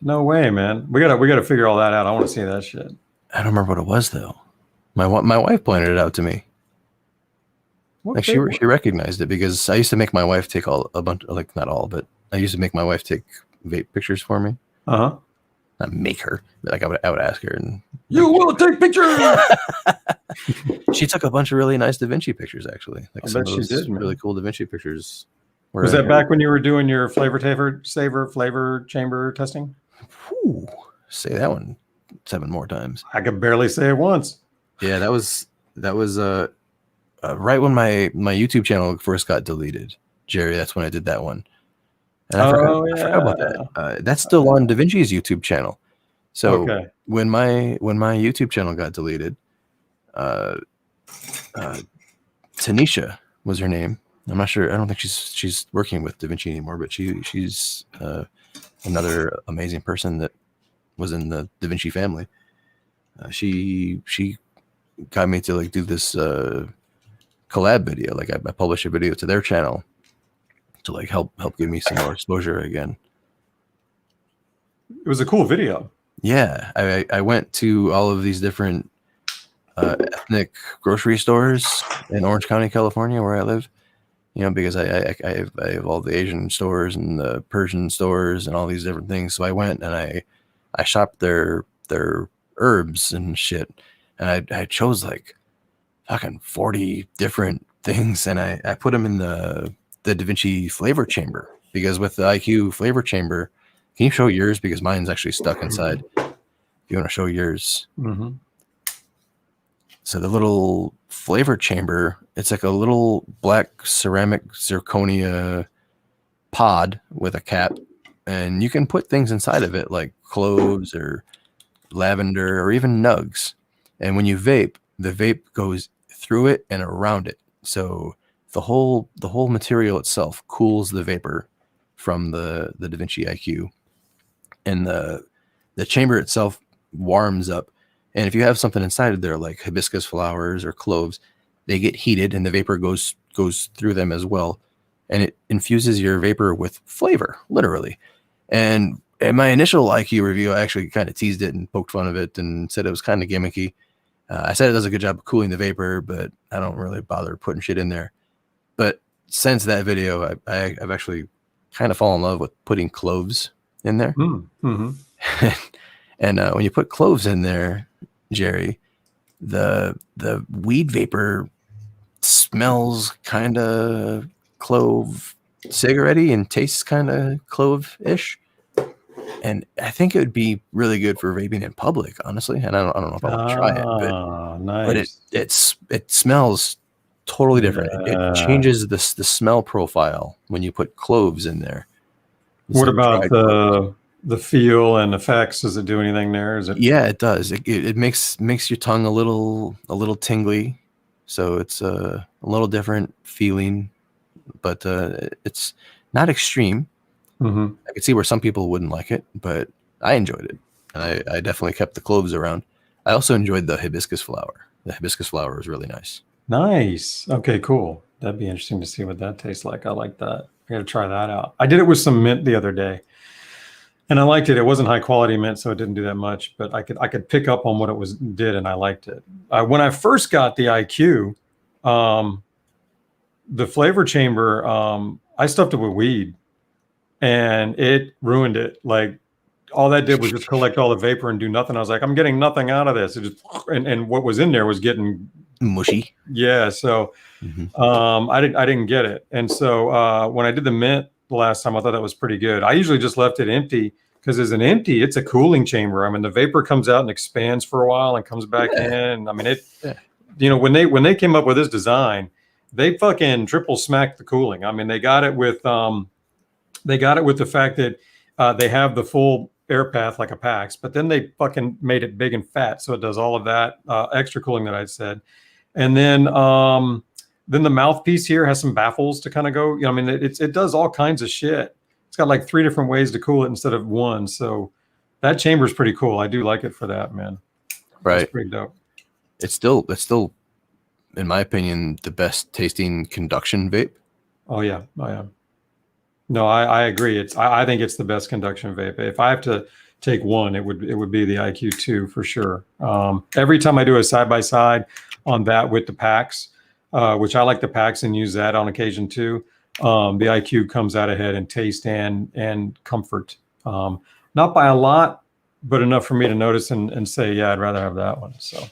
A: No way, man. We gotta figure all that out. I want to see that shit.
B: I don't remember what it was though. My wife pointed it out to me. Like she recognized it because I used to make my wife take a bunch, like not all, but I used to make my wife take vape pictures for me.
A: Uh-huh.
B: Not make her, but like I would ask her, and
A: you will take pictures.
B: She took a bunch of really nice DaVinci pictures, actually. Like
A: I bet she did, man.
B: Really cool DaVinci pictures.
A: Was that back when you were doing your flavor chamber testing?
B: Whew, say that one 7 more times.
A: I could barely say it once.
B: Yeah, that was right when my YouTube channel first got deleted, Jerry. That's when I did that one. And I forgot about that. That's still on DaVinci's YouTube channel. So when my YouTube channel got deleted, Tanisha was her name. I'm not sure. I don't think she's working with DaVinci anymore, but she's another amazing person that was in the DaVinci family. She got me to like do this collab video. Like I published a video to their channel to like help give me some more exposure again.
A: It was a cool video.
B: Yeah, I went to all of these different ethnic grocery stores in Orange County, California, where I live. You know, because I have all the Asian stores and the Persian stores and all these different things. So I went and I shopped their herbs and shit, and I chose like fucking 40 different things, and I put them in the DaVinci flavor chamber, because with the IQ flavor chamber, can you show yours, because mine's actually stuck inside. If you want to show yours.
A: Mm-hmm.
B: So the little flavor chamber, it's like a little black ceramic zirconia pod with a cap, and you can put things inside of it like cloves or lavender or even nugs. And when you vape, the vape goes through it and around it. So the whole material itself cools the vapor from the DaVinci IQ, and the chamber itself warms up. And if you have something inside of there like hibiscus flowers or cloves, they get heated and the vapor goes through them as well. And it infuses your vapor with flavor, literally. And in my initial IQ review, I actually kind of teased it and poked fun of it and said it was kind of gimmicky. I said it does a good job of cooling the vapor, but I don't really bother putting shit in there. But since that video, I've actually kind of fallen in love with putting cloves in there.
A: Mm-hmm.
B: And when you put cloves in there, Jerry, the weed vapor smells kind of clove cigarette-y and tastes kind of clove-ish. And I think it would be really good for vaping in public, honestly. And I don't know if I want to try it, but it smells totally different. It changes the smell profile when you put cloves in there.
A: What about the feel and effects? Does it do anything there? Is it?
B: Yeah, it does. It makes your tongue a little tingly, so it's a little different feeling, but it's not extreme.
A: Mm-hmm.
B: I could see where some people wouldn't like it, but I enjoyed it. And I definitely kept the cloves around. I also enjoyed the hibiscus flower. The hibiscus flower was really nice.
A: Nice. Okay, cool. That'd be interesting to see what that tastes like. I like that. I got to try that out. I did it with some mint the other day, and I liked it. It wasn't high quality mint, so it didn't do that much, but I could pick up on what it did, and I liked it. When I first got the IQ, the flavor chamber, I stuffed it with weed, and it ruined it. Like, all that did was just collect all the vapor and do nothing. I was like, I'm getting nothing out of this. It just, and what was in there was getting
B: mushy.
A: Yeah. So I didn't get it. And so when I did the mint the last time, I thought that was pretty good. I usually just left it empty, because as an empty, it's a cooling chamber. I mean, the vapor comes out and expands for a while and comes back in. I mean, when they came up with this design, they fucking triple smacked the cooling. I mean, they got it with the fact that they have the full air path like a PAX, but then they fucking made it big and fat, so it does all of that extra cooling that I said. And then the mouthpiece here has some baffles to kind of go. I mean, it does all kinds of shit. It's got like 3 different ways to cool it instead of one. So that chamber is pretty cool. I do like it for that, man.
B: Right.
A: It's pretty dope.
B: It's still, in my opinion, the best tasting conduction vape.
A: Oh yeah. No, I agree. I think it's the best conduction vape. If I have to take one, it would be the IQ2 for sure. Every time I do a side by side on that with the PAX, which I like the PAX and use that on occasion too, the IQ comes out ahead in taste and comfort. Not by a lot, but enough for me to notice and say, yeah, I'd rather have that one. So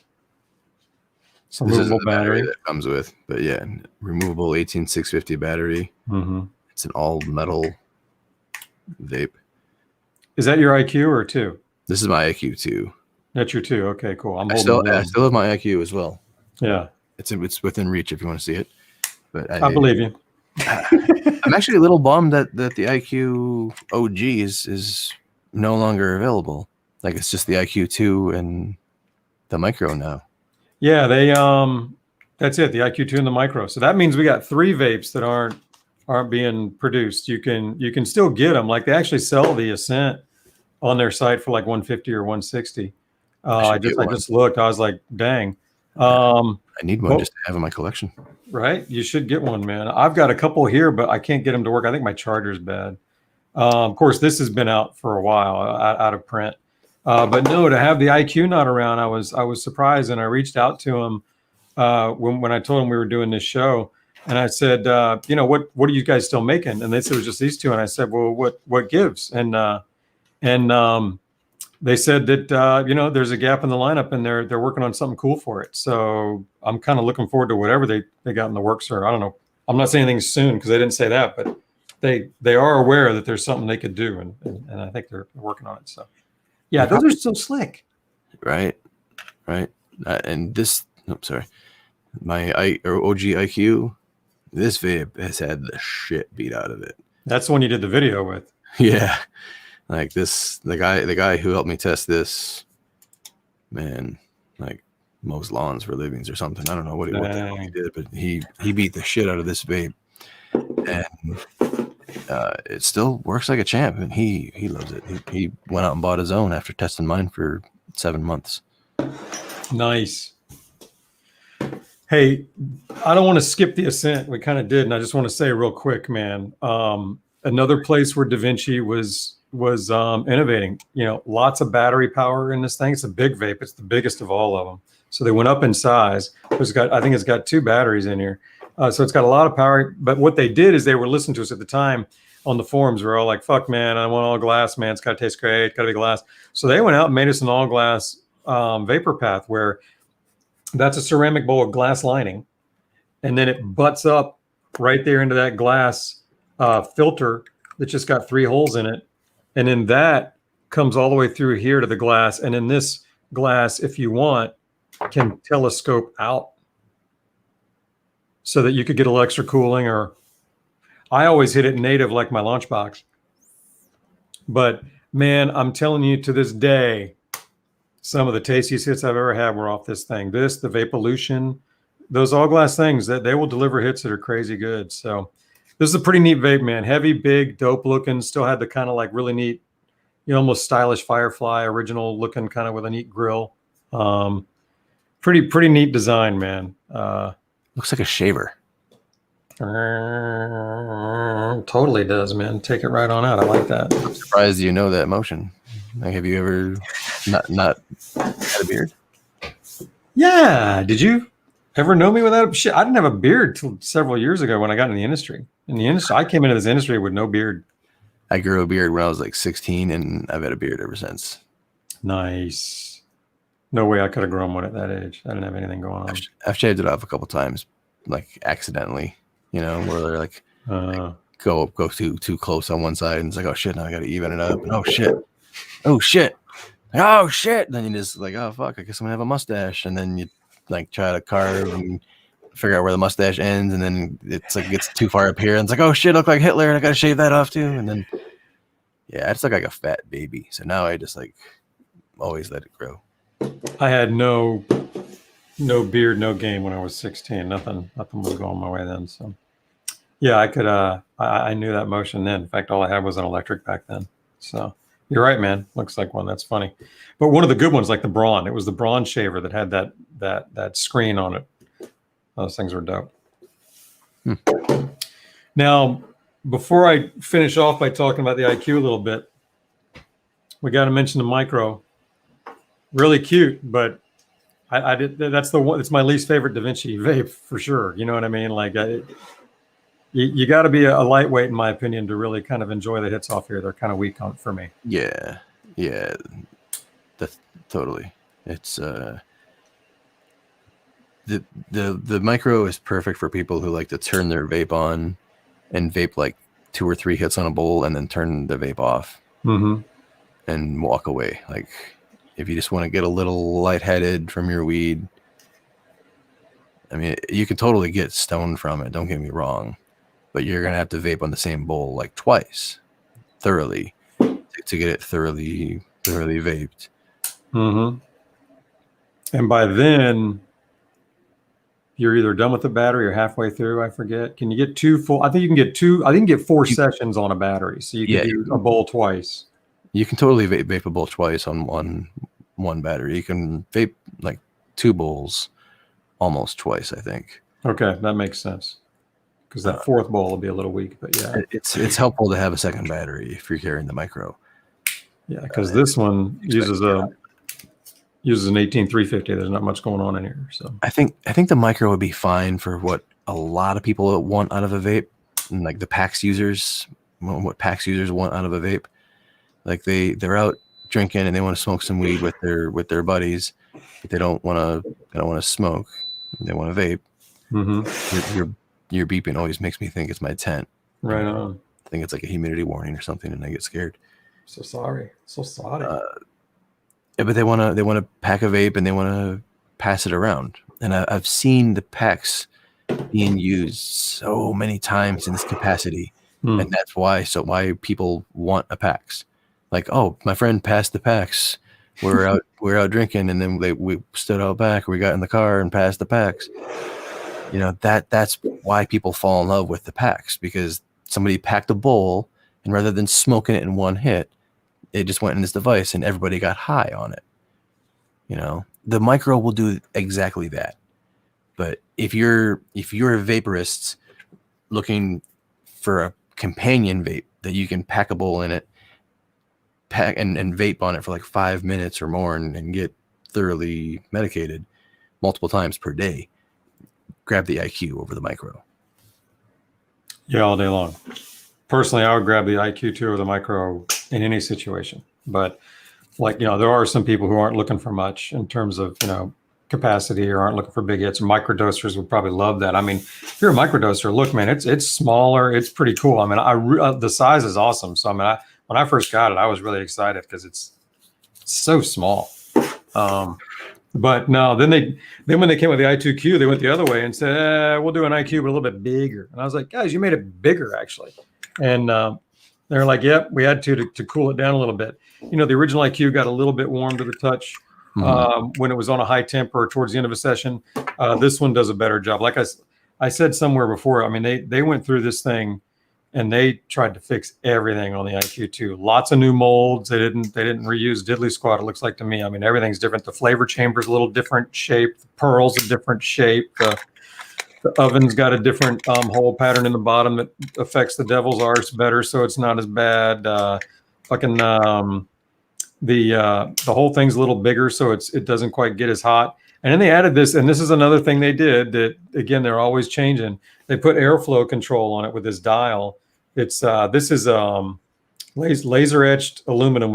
A: some removable battery
B: that comes with, but yeah, removable 18650 battery.
A: Mm-hmm.
B: It's an all metal vape.
A: Is that your IQ or 2?
B: This is my IQ 2.
A: That's your 2. Okay, cool.
B: I still have my IQ as well.
A: Yeah,
B: it's within reach if you want to see it. But
A: I believe you.
B: I'm actually a little bummed that the IQ OG is no longer available. Like, it's just the IQ 2 and the MIQRO now.
A: Yeah, that's it. The IQ 2 and the MIQRO. So that means we got 3 vapes that aren't being produced. You can still get them. Like, they actually sell the Ascent on their site for like 150 or 160. I just looked. I was like, dang.
B: I need one just to have in my collection.
A: Right? You should get one, man. I've got a couple here, but I can't get them to work. I think my charger's bad. Of course, this has been out for a while, out of print. But no, to have the IQ not around, I was surprised, and I reached out to him when I told him we were doing this show, and I said, what are you guys still making? And they said it was just these 2, and I said, well, what gives? And they said that there's a gap in the lineup, and they're working on something cool for it. So I'm kind of looking forward to whatever they got in the works. Or I don't know. I'm not saying anything soon because they didn't say that, but they are aware that there's something they could do, and I think they're working on it. So yeah, those are so slick.
B: Right. And this, my OG IQ, this vape has had the shit beat out of it.
A: That's the one you did the video with.
B: Yeah. Like this, the guy who helped me test this, man, like mows lawns for livings or something. I don't know what he did, but he beat the shit out of this vape, and it still works like a champ. And he loves it. He went out and bought his own after testing mine for 7 months.
A: Nice. Hey, I don't want to skip the Ascent. We kind of did, and I just want to say real quick, man. Another place where DAVINCI was innovating. Lots of battery power in this thing. It's a big vape. It's the biggest of all of them. So they went up in size. I think it's got 2 batteries in here. So it's got a lot of power. But what they did is they were listening to us at the time. on the forums were all like, fuck, man, I want all glass, man. It's got to taste great. Got to be glass. So they went out and made us an all glass vapor path where that's a ceramic bowl with glass lining. And then it butts up right there into that glass filter that just got 3 holes in it. And then that comes all the way through here to the glass. And in this glass, if you want, can telescope out so that you could get a little extra cooling. Or I always hit it native like my lunchbox. But man, I'm telling you, to this day, some of the tastiest hits I've ever had were off this thing. This, the Vapolution, those all glass things, that they will deliver hits that are crazy good. So this is a pretty neat vape, man. Heavy, big, dope looking. Still had the kind of like really neat, you know, almost stylish Firefly, original looking, kind of with a neat grill. Pretty neat design, man.
B: Looks like a shaver.
A: Totally does, man. Take it right on out. I like that.
B: I'm surprised you know that motion. Like, have you ever not had a beard?
A: Yeah. Did you ever know me without a shit? I didn't have a beard till several years ago when I got in the industry. I came into this industry with no beard.
B: I grew a beard when I was like 16, and I've had a beard ever since.
A: Nice. No way I could have grown one at that age. I didn't have anything going on.
B: I've shaved it off a couple times, like accidentally, you know, where they're like, go too close on one side, and it's like, oh shit, now I got to even it up. And oh shit. Then you just like, oh fuck, I guess I'm gonna have a mustache, and then you like try to carve and figure out where the mustache ends, and then it's like gets too far up here, and it's like, oh shit, I look like Hitler, and I gotta shave that off too. And then yeah, I just look like a fat baby. So now I just like always let it grow.
A: I had no beard, no game when I was 16. Nothing was going my way then. So yeah, I could I knew that motion then. In fact, all I had was an electric back then. So you're right, man. Looks like one. That's funny. But one of the good ones, like the Braun, it was the Braun shaver that had that screen on it. Those things were dope. Now, before I finish off by talking about the IQ a little bit, we got to mention the MIQRO. Really cute, but I did. That's the one. It's my least favorite DAVINCI vape for sure. You know what I mean? Like, you got to be a lightweight, in my opinion, to really kind of enjoy the hits off here. They're kind of weak on for me.
B: Yeah, that's totally. It's the MIQRO is perfect for people who like to turn their vape on and vape like 2 or 3 hits on a bowl and then turn the vape off and walk away. Like, if you just want to get a little lightheaded from your weed, I mean, you can totally get stoned from it. Don't get me wrong, but you're gonna have to vape on the same bowl like twice, thoroughly, to get it thoroughly vaped.
A: And by then, you're either done with the battery or halfway through. I forget. Can you get 2 full? I think you can get 2. I think you can get 4 sessions on a battery, so you can do a bowl twice. You
B: can totally vape a bowl twice on one battery. You can vape like 2 bowls almost twice, I think.
A: Okay, that makes sense. Because that 4th bowl will be a little weak, but yeah.
B: It's helpful to have a second battery if you're carrying the MIQRO.
A: Yeah, because this one uses an 18350. There's not much going on in here. So
B: I think the MIQRO would be fine for what a lot of people want out of a vape, and like the PAX users, what PAX users want out of a vape. Like they're out drinking and they want to smoke some weed with their buddies, but they don't want to smoke. They want to vape. Your beeping always makes me think it's my tent.
A: Right on.
B: I think it's like a humidity warning or something, and I get scared.
A: So sorry.
B: Yeah, but they want to pack a vape and they want to pass it around. And I've seen the PAX being used so many times in this capacity, and that's why people want a PAX. Like, oh, my friend passed the PAX. We're out drinking, and then we stood out back. We got in the car and passed the PAX. You know, that's why people fall in love with the PAX, because somebody packed a bowl, and rather than smoking it in one hit, it just went in this device and everybody got high on it. You know, the MIQRO will do exactly that. But if you're a vaporist looking for a companion vape that you can pack a bowl in it, pack and vape on it for like 5 minutes or more and get thoroughly medicated multiple times per day, grab the IQ over the MIQRO.
A: Yeah, all day long. personally, I would grab the IQ2 or the MIQRO in any situation. But like, there are some people who aren't looking for much in terms of, capacity, or aren't looking for big hits. Microdosers would probably love that. I mean, if you're a microdoser, look, man, it's smaller. It's pretty cool. I mean, the size is awesome. So, I mean, when I first got it, I was really excited because it's so small. But no, then when they came with the i2Q, they went the other way and said, we'll do an IQ, but a little bit bigger. And I was like, guys, you made it bigger, actually. And they're like, yep, we had to cool it down a little bit. The original IQ got a little bit warm to the touch when it was on a high temp or towards the end of a session. This one does a better job. Like I said somewhere before, I mean, they went through this thing and they tried to fix everything on the IQ2. Lots of new molds. They didn't reuse diddly squat, it looks like to me. I mean, everything's different. The flavor chamber's a little different shape. The pearl's a different shape. The oven's got a different hole pattern in the bottom that affects the devil's arse better, so it's not as bad. The whole thing's a little bigger, so it doesn't quite get as hot. And then they added this, and this is another thing they did that, again, they're always changing. They put airflow control on it with this dial. This is laser etched aluminum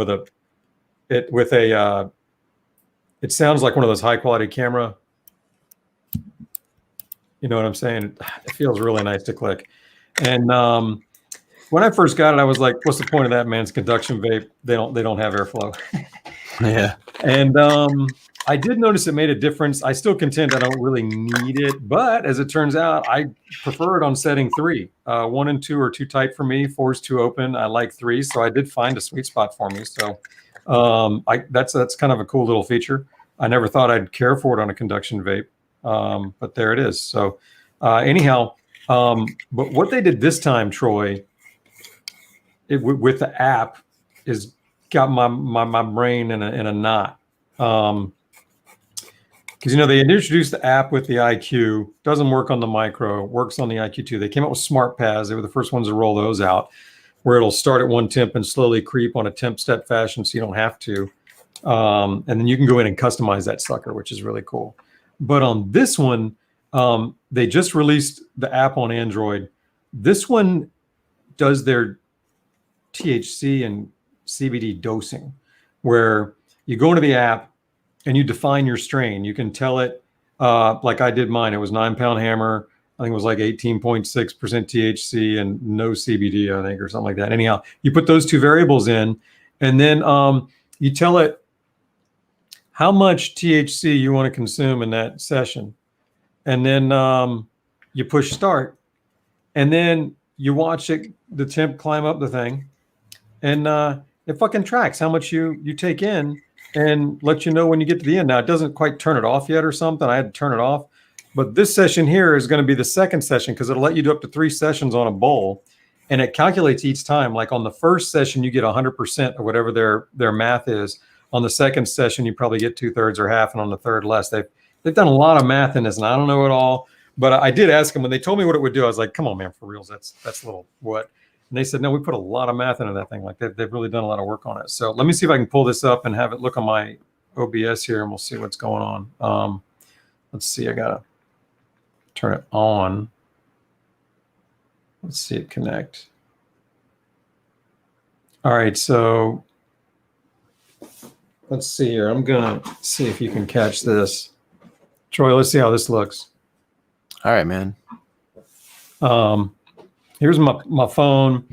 A: it sounds like one of those high quality camera. You know what I'm saying? It feels really nice to click. And when I first got it, I was like, what's the point of that, man? It's conduction vape. They don't have airflow.
B: Yeah.
A: And I did notice it made a difference. I still contend I don't really need it, but as it turns out, I prefer it on setting 3. 1 and 2 are too tight for me. 4 is too open. I like 3, so I did find a sweet spot for me. So that's kind of a cool little feature. I never thought I'd care for it on a conduction vape, but there it is. So anyhow, but what they did this time, Troy, with the app, is got my brain in a knot. Because they introduced the app with the IQ, doesn't work on the MIQRO, works on the IQ2. They came out with smart pads. They were the first ones to roll those out, where it'll start at 1 temp and slowly creep on a temp step fashion, so you don't have to. And then you can go in and customize that sucker, which is really cool. But on this one, they just released the app on Android. This one does their THC and CBD dosing, where you go into the app and you define your strain. You can tell it, like I did mine. It was 9-pound hammer. I think it was like 18.6% THC and no CBD, I think, or something like that. Anyhow, you put those 2 variables in, and then you tell it how much THC you want to consume in that session. And then you push start, and then you watch the temp climb up the thing, and it fucking tracks how much you take in and let you know when you get to the end. Now, it doesn't quite turn it off yet or something. I had to turn it off. But this session here is going to be the second session, because it'll let you do up to 3 sessions on a bowl. And it calculates each time. Like on the first session, you get 100% or whatever their math is. On the second session, you probably get 2/3 or half, and on the third less. They've done a lot of math in this, and I don't know it all. But I did ask them when they told me what it would do. I was like, come on, man, for reals, that's a little what? And they said, no, we put a lot of math into that thing. Like they've really done a lot of work on it. So let me see if I can pull this up and have it look on my OBS here, and we'll see what's going on. Let's see. I gotta turn it on. Let's see it connect. All right, so let's see here. I'm gonna see if you can catch this. Troy, let's see how this looks.
B: All right, man.
A: Here's my phone,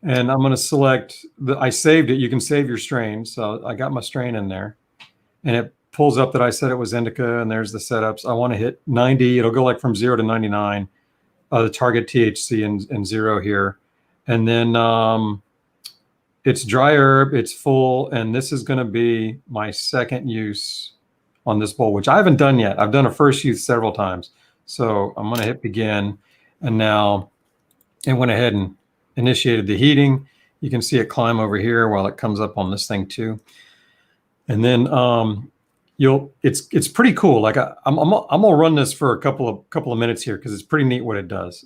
A: and I'm gonna select I saved it. You can save your strain. So I got my strain in there, and it pulls up that I said it was indica, and there's the setups. I want to hit 90. It'll go like from 0 to 99, the target THC and 0 here. And then it's dry herb, it's full, and this is going to be my second use on this bowl, which I haven't done yet. I've done a first use several times. So I'm going to hit begin, and now it went ahead and initiated the heating. You can see it climb over here while it comes up on this thing too. And then it's pretty cool. Like I'm gonna run this for a couple of minutes here, because it's pretty neat what it does.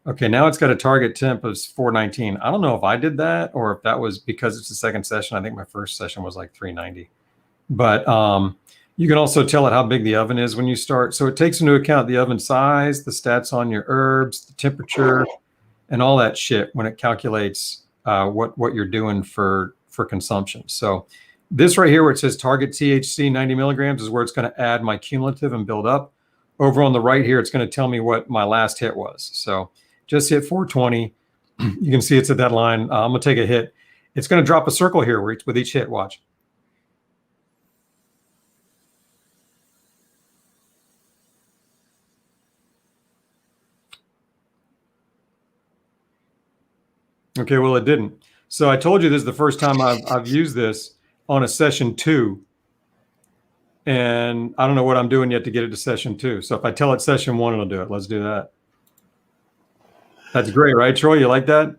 A: Okay, now it's got a target temp of 419. I don't know if I did that or if that was because it's the second session. I think my first session was like 390. But you can also tell it how big the oven is when you start. So it takes into account the oven size, the stats on your herbs, the temperature, and all that shit when it calculates what you're doing for consumption. So this right here where it says target THC 90 milligrams is where it's going to add my cumulative and build up. Over on the right here, it's going to tell me what my last hit was. So just hit 420. You can see it's at that line. I'm going to take a hit. It's going to drop a circle here with each hit. Watch. Okay, well, it didn't. So I told you this is the first time I've used this on a session 2. And I don't know what I'm doing yet to get it to session 2. So if I tell it session 1, it'll do it. Let's do that. That's great, right, Troy? You like that?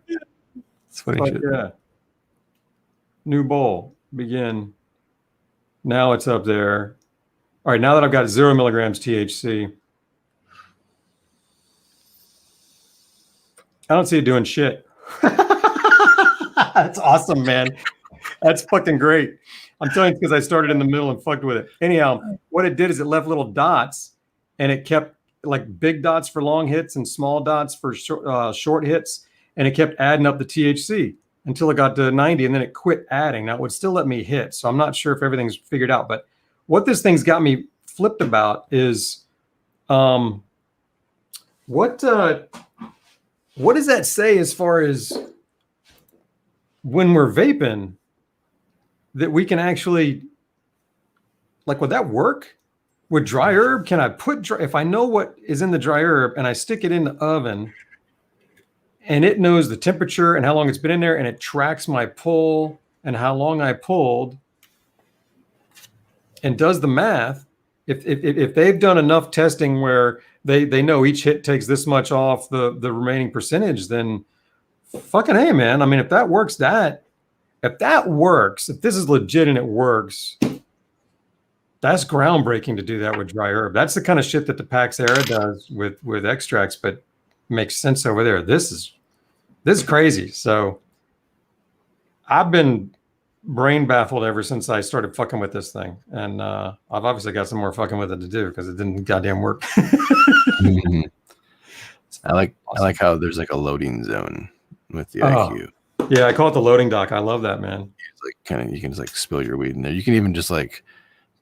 B: It's funny shit.
A: Yeah. New bowl. Begin. Now it's up there. All right, now that I've got 0 milligrams THC, I don't see it doing shit. That's awesome, man. That's fucking great. I'm telling you because I started in the middle and fucked with it. Anyhow, what it did is it left little dots, and it kept like big dots for long hits and small dots for short hits, and it kept adding up the THC until it got to 90, and then it quit adding. Now, it would still let me hit, so I'm not sure if everything's figured out. But what this thing's got me flipped about is what does that say as far as when we're vaping, that we can actually, like, would that work with dry herb? Can I put if I know what is in the dry herb and I stick it in the oven and it knows the temperature and how long it's been in there and it tracks my pull and how long I pulled and does the math, if they've done enough testing where they know each hit takes this much off the remaining percentage, then fucking hey, man. I mean, if that works, if this is legit and it works, that's groundbreaking to do that with dry herb. That's the kind of shit that the Pax Era does with extracts, but makes sense over there. This is crazy. So I've been brain baffled ever since I started fucking with this thing. And I've obviously got some more fucking with it to do because it didn't goddamn work.
B: Mm-hmm. I like how there's like a loading zone with the IQ.
A: Yeah, I call it the loading dock. I love that, man.
B: It's like kind of, you can just like spill your weed in there. You can even just like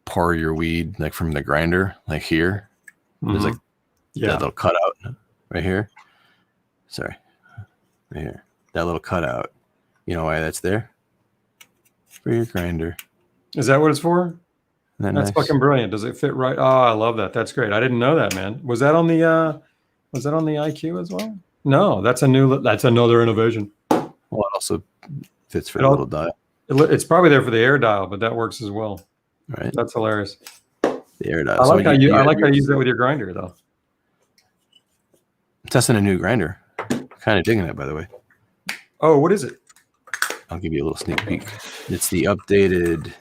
B: pour your weed like from the grinder, like here. There's like that little cutout right here. Sorry, right here. That little cutout. You know why that's there? For your grinder.
A: Is that what it's for?
B: That's
A: nice? Fucking brilliant. Does it fit right? Oh, I love that. That's great. I didn't know that, man. Was that on the IQ as well? No, that's another innovation.
B: Well, it also fits for the little dial.
A: It's probably there for the air dial, but that works as well.
B: Right.
A: That's hilarious.
B: The air dial.
A: I like how you use that with your grinder, though.
B: I'm testing a new grinder. Kind of digging it, by the way.
A: Oh, what is it?
B: I'll give you a little sneak peek. It's the updated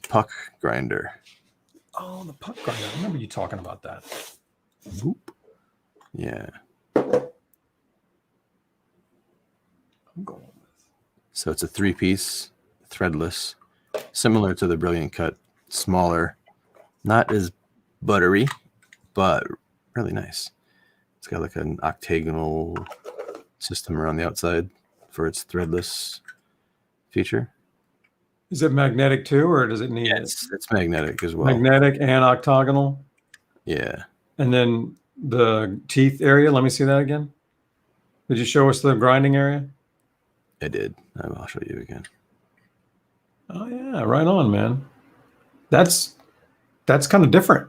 B: puck grinder.
A: Oh, the puck grinder. I remember you talking about that.
B: Boop. Yeah. So it's a 3-piece, threadless, similar to the Brilliant Cut, smaller, not as buttery, but really nice. It's got like an octagonal system around the outside for its threadless feature.
A: Is it magnetic too, or does it need it?
B: It's magnetic as well.
A: Magnetic and octagonal?
B: Yeah.
A: And then the teeth area, let me see that again. Did you show us the grinding area?
B: I did. I'll show you again.
A: Oh yeah, right on, man. That's kind of different.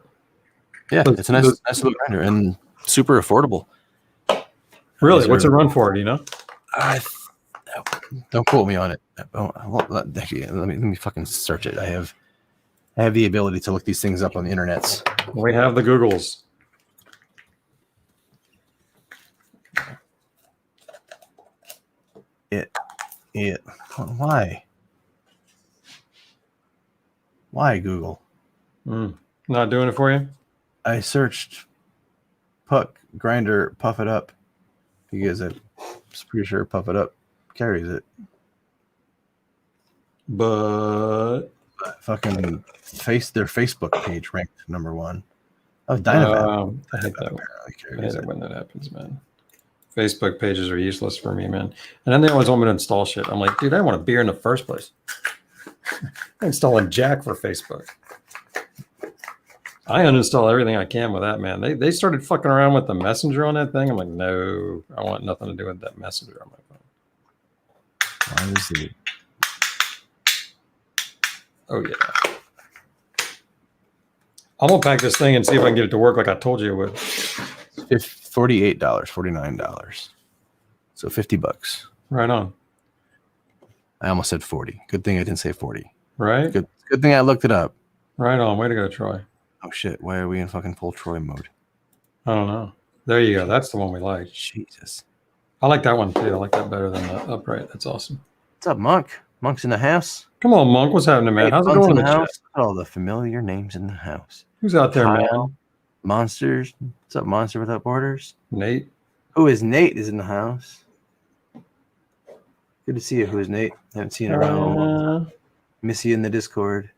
B: Yeah, it's a nice little grinder and super affordable.
A: Really? What's it run for? Do you know?
B: Don't quote me on it. Actually, let me fucking search it. I have the ability to look these things up on the internets.
A: We have the Googles.
B: Why Google?
A: Not doing it for you?
B: I searched puck grinder puff it up because I'm pretty sure puff it up carries it.
A: But
B: fucking their Facebook page ranked #1. Oh, Dynavap.
A: I hate that when that happens, man. Facebook pages are useless for me, man. And then they always want me to install shit. I'm like, dude, I want a beer in the first place. I'm installing Jack for Facebook. I uninstall everything I can with that, man. They started fucking around with the messenger on that thing. I'm like, no, I want nothing to do with that messenger on my phone.
B: Honestly.
A: Oh, yeah. I'm going to pack this thing and see if I can get it to work like I told you it would.
B: $48, $49. So $50.
A: Right on.
B: I almost said 40. Good thing I didn't say 40.
A: Right?
B: Good thing I looked it up.
A: Right on. Way to go, Troy.
B: Oh shit, why are we in fucking full Troy mode?
A: I don't know. There you go. That's the one we like.
B: Jesus.
A: I like that one too. I like that better than the upright. That's awesome.
B: What's up, Monk? Monk's in the house.
A: Come on, Monk. What's happening, man?
B: Hey,
A: How's it
B: Monk's
A: going?
B: in the
A: In
B: house. All the familiar names in the house.
A: Who's out there,
B: Kyle.
A: man?
B: Monsters. What's up, Monster Without Borders?
A: Nate.
B: Who is Nate is in the house. Good to see you. Who is Nate? Haven't seen you around. Miss you in the Discord.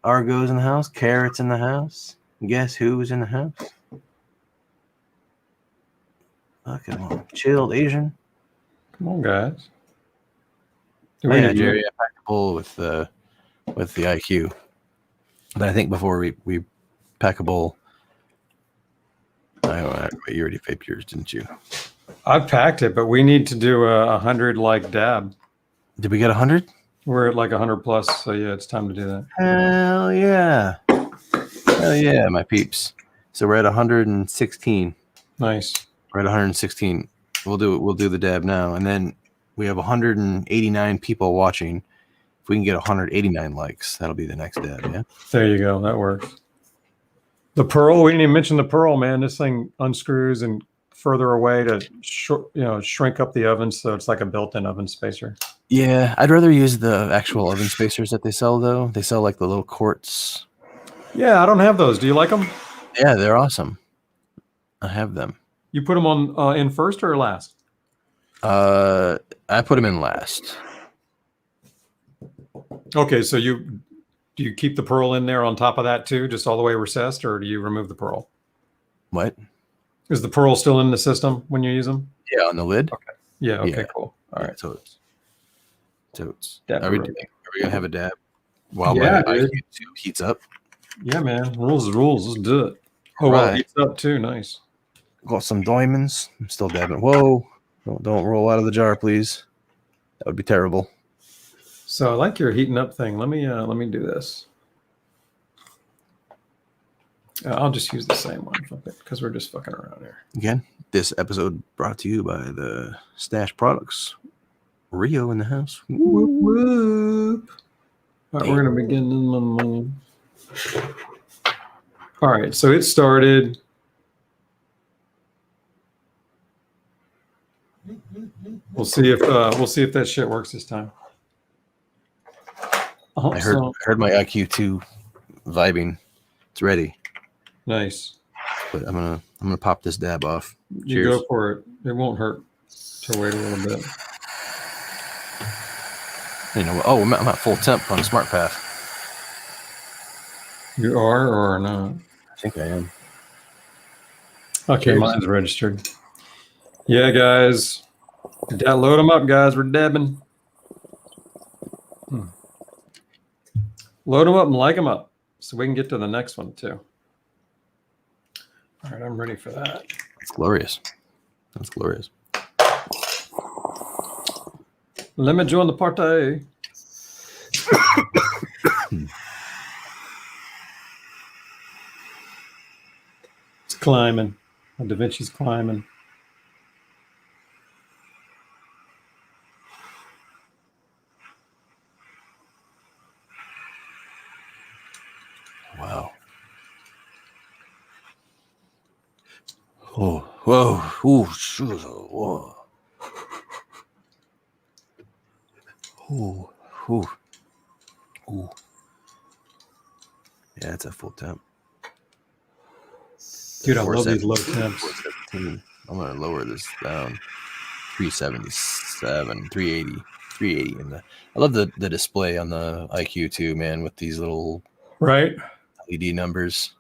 B: Argo's in the house. Carrot's in the house. Guess who's in the house? Fucking chilled Asian.
A: Come on, guys.
B: Oh, yeah, Jerry, I packed a bowl with the IQ. But I think before we pack a bowl, you already vaped yours, didn't you?
A: I've packed it, but we need to do 100 like dab.
B: Did we get 100?
A: We're at like 100 plus, so yeah, it's time to do that.
B: Hell yeah. Hell yeah, my peeps. So we're at 116.
A: Nice.
B: We're at 116. We'll do the dab now. And then we have 189 people watching. If we can get 189 likes, that'll be the next dab, yeah?
A: There you go. That works. The Pearl, we didn't even mention the Pearl, man. This thing unscrews and further away to shrink up the oven, so it's like a built-in oven spacer.
B: Yeah, I'd rather use the actual oven spacers that they sell, though. They sell like the little quartz.
A: Yeah, I don't have those. Do you like them?
B: Yeah, they're awesome. I have them.
A: You put them on in first or last?
B: I put them in last.
A: Okay, so do you keep the Pearl in there on top of that too, just all the way recessed, or do you remove the Pearl?
B: What?
A: Is the Pearl still in the system when you use them?
B: Yeah, on the lid.
A: Okay. Yeah. Okay.
B: Yeah.
A: Cool. All right.
B: Totes.
A: Dab
B: Are we
A: real
B: gonna have a dab while
A: Yeah,
B: my
A: dude.
B: IQ heats up?
A: Yeah, man. Rules is rules. Let's do it. Oh, well, it heats up too. Nice.
B: Got some diamonds. I'm still dabbing. Whoa! Don't roll out of the jar, please. That would be terrible.
A: So I like your heating up thing. Let me do this. I'll just use the same one because we're just fucking around here.
B: Again, this episode brought to you by the Stash Products. Rio in the house.
A: Whoop, whoop. All right, we're gonna begin in the morning. All right, so it started. We'll see if that shit works this time.
B: I heard my IQ2 vibing. It's ready.
A: Nice.
B: But I'm gonna pop this dab off.
A: You
B: Cheers.
A: go for it. It won't hurt to wait a little bit.
B: You know, I'm at full temp on Smart Path.
A: You are or are not?
B: I think I am.
A: Okay,
B: Cheers.
A: mine's registered. Yeah, guys. Load them up, guys. We're dabbing. Load them up and like them up so we can get to the next one, too. All right, I'm ready for that.
B: It's glorious. That's glorious.
A: Let me join the party. It's climbing. DaVinci's climbing.
B: Wow. Oh, whoa, ooh, shoot, whoa. Ooh, ooh, ooh. Yeah, it's a full temp.
A: Dude, I love these low temps.
B: 417. I'm gonna lower this down. 377, 380, 380. And I love the display on the IQ too, man, with these little
A: Right?
B: LED numbers.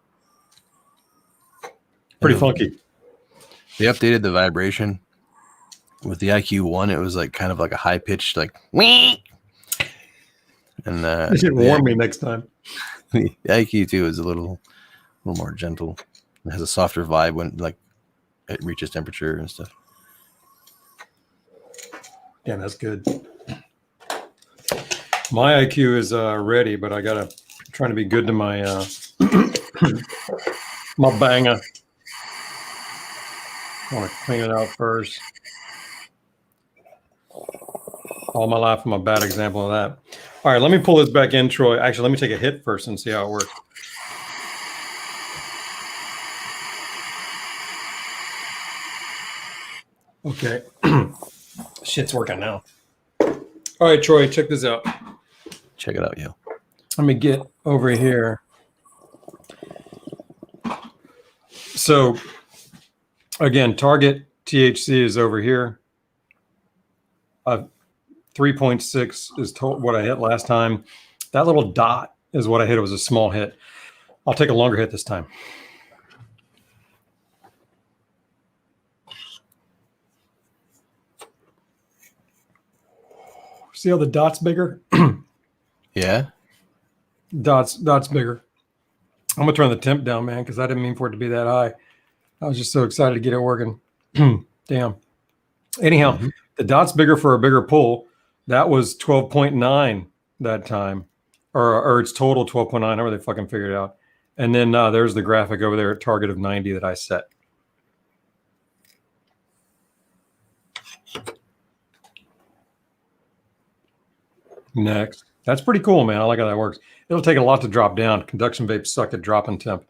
A: Pretty funky.
B: They updated the vibration with the IQ1. It was like kind of like a high pitched like wee. And
A: You should warn me next time.
B: the IQ2 is a little more gentle. It has a softer vibe when like it reaches temperature and stuff.
A: Yeah, that's good. My IQ is ready, but I gotta trying to be good to my my banger. I want to clean it out first. All my life, I'm a bad example of that. All right, let me pull this back in, Troy. Actually, let me take a hit first and see how it works. Okay. Shit's working now. All right, Troy, check this out.
B: Check it out, yo.
A: Let me get over here. So, again, target THC is over here. 3.6 is what I hit last time. That little dot is what I hit. It was a small hit. I'll take a longer hit this time. See how the dot's bigger?
B: Yeah.
A: Dot's bigger. I'm gonna turn the temp down, man, because I didn't mean for it to be that high. I was just so excited to get it working. Damn. Anyhow, the dot's bigger for a bigger pull. That was 12.9 that time, or it's total 12.9. However they fucking figured it out. And then there's the graphic over there at target of 90 that I set. Next. That's pretty cool, man. I like how that works. It'll take a lot to drop down. Conduction vapes suck at dropping temp.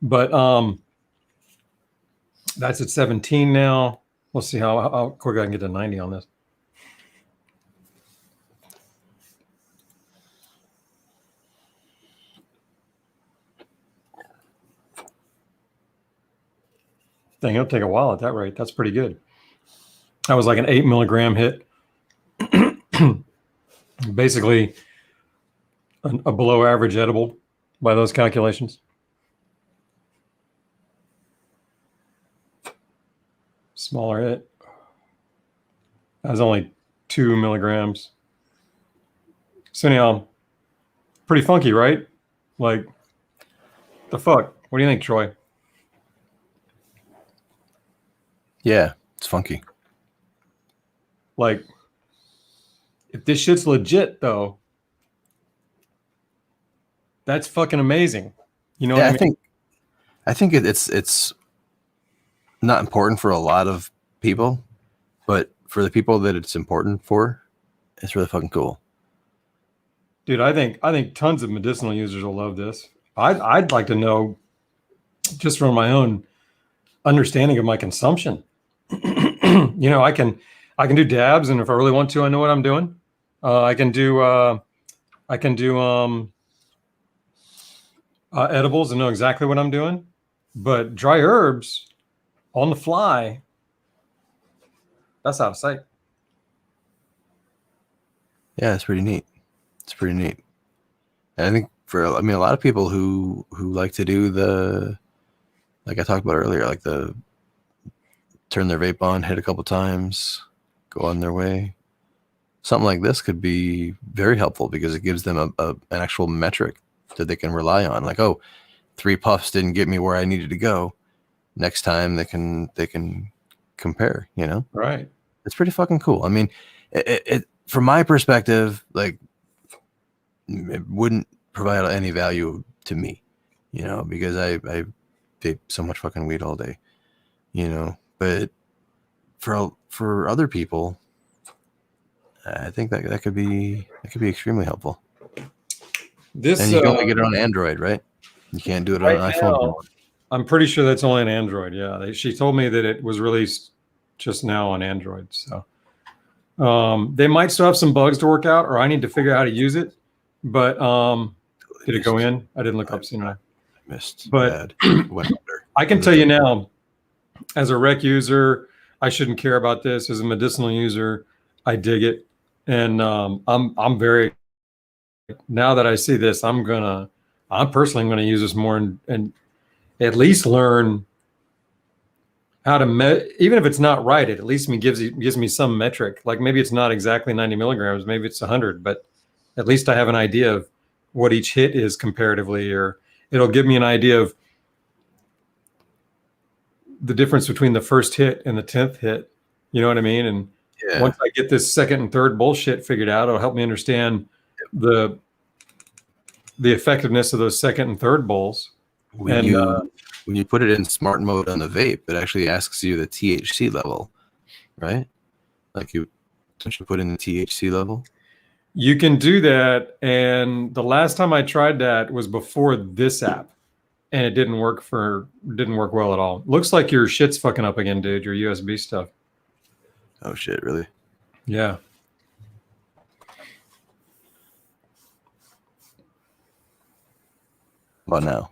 A: But that's at 17 now. Let's see how quick I can get to 90 on this. Dang, it'll take a while at that rate. That's pretty good. That was like an 8 milligram hit. Basically a below average edible by those calculations. Smaller hit. That was only 2 milligrams. So anyhow, pretty funky, right? Like, the fuck? What do you think, Troy?
B: Yeah, it's funky.
A: Like, if this shit's legit, though, that's fucking amazing. You know what I mean?
B: I think it's not important for a lot of people, but for the people that it's important for, it's really fucking cool.
A: Dude, I think tons of medicinal users will love this. I'd like to know, just from my own understanding of my consumption. You know, I can do dabs, and if I really want to, I know what I'm doing. I can do edibles and know exactly what I'm doing. But dry herbs on the fly, that's out of sight.
B: Yeah, it's pretty neat. It's pretty neat. And I think a lot of people who like to do the, like I talked about earlier, like the turn their vape on, hit a couple times, go on their way. Something like this could be very helpful because it gives them an actual metric that they can rely on. Like, oh, 3 puffs didn't get me where I needed to go. Next time they can compare, you know?
A: Right.
B: It's pretty fucking cool. I mean, it from my perspective, like, it wouldn't provide any value to me, you know, because I vape so much fucking weed all day, you know. But for other people, I think that could be extremely helpful.
A: This,
B: and you can only get it on Android, right? You can't do it on an iPhone.
A: Now, I'm pretty sure that's only on Android. Yeah, she told me that it was released just now on Android. So they might still have some bugs to work out, or I need to figure out how to use it. But did it go in? I didn't look up soon. I
B: missed.
A: But
B: went under.
A: I can tell you now, as a rec user, I shouldn't care about this. As a medicinal user, I dig it, and I'm very. Now that I see this, I'm personally gonna use this more and at least learn how to even if it's not right, it at least gives me some metric. Like maybe it's not exactly 90 milligrams, maybe it's 100, but at least I have an idea of what each hit is comparatively, or it'll give me an idea of the difference between the first hit and the 10th hit. You know what I mean? And once I get this second and third bullshit figured out, it'll help me understand the effectiveness of those second and third bowls.
B: When you put it in smart mode on the vape, it actually asks you the THC level, right? Like don't you put in the THC level?
A: You can do that. And the last time I tried that was before this app, and it didn't work well at all. Looks like your shit's fucking up again, dude. Your USB stuff.
B: Oh shit, really?
A: Yeah.
B: What now?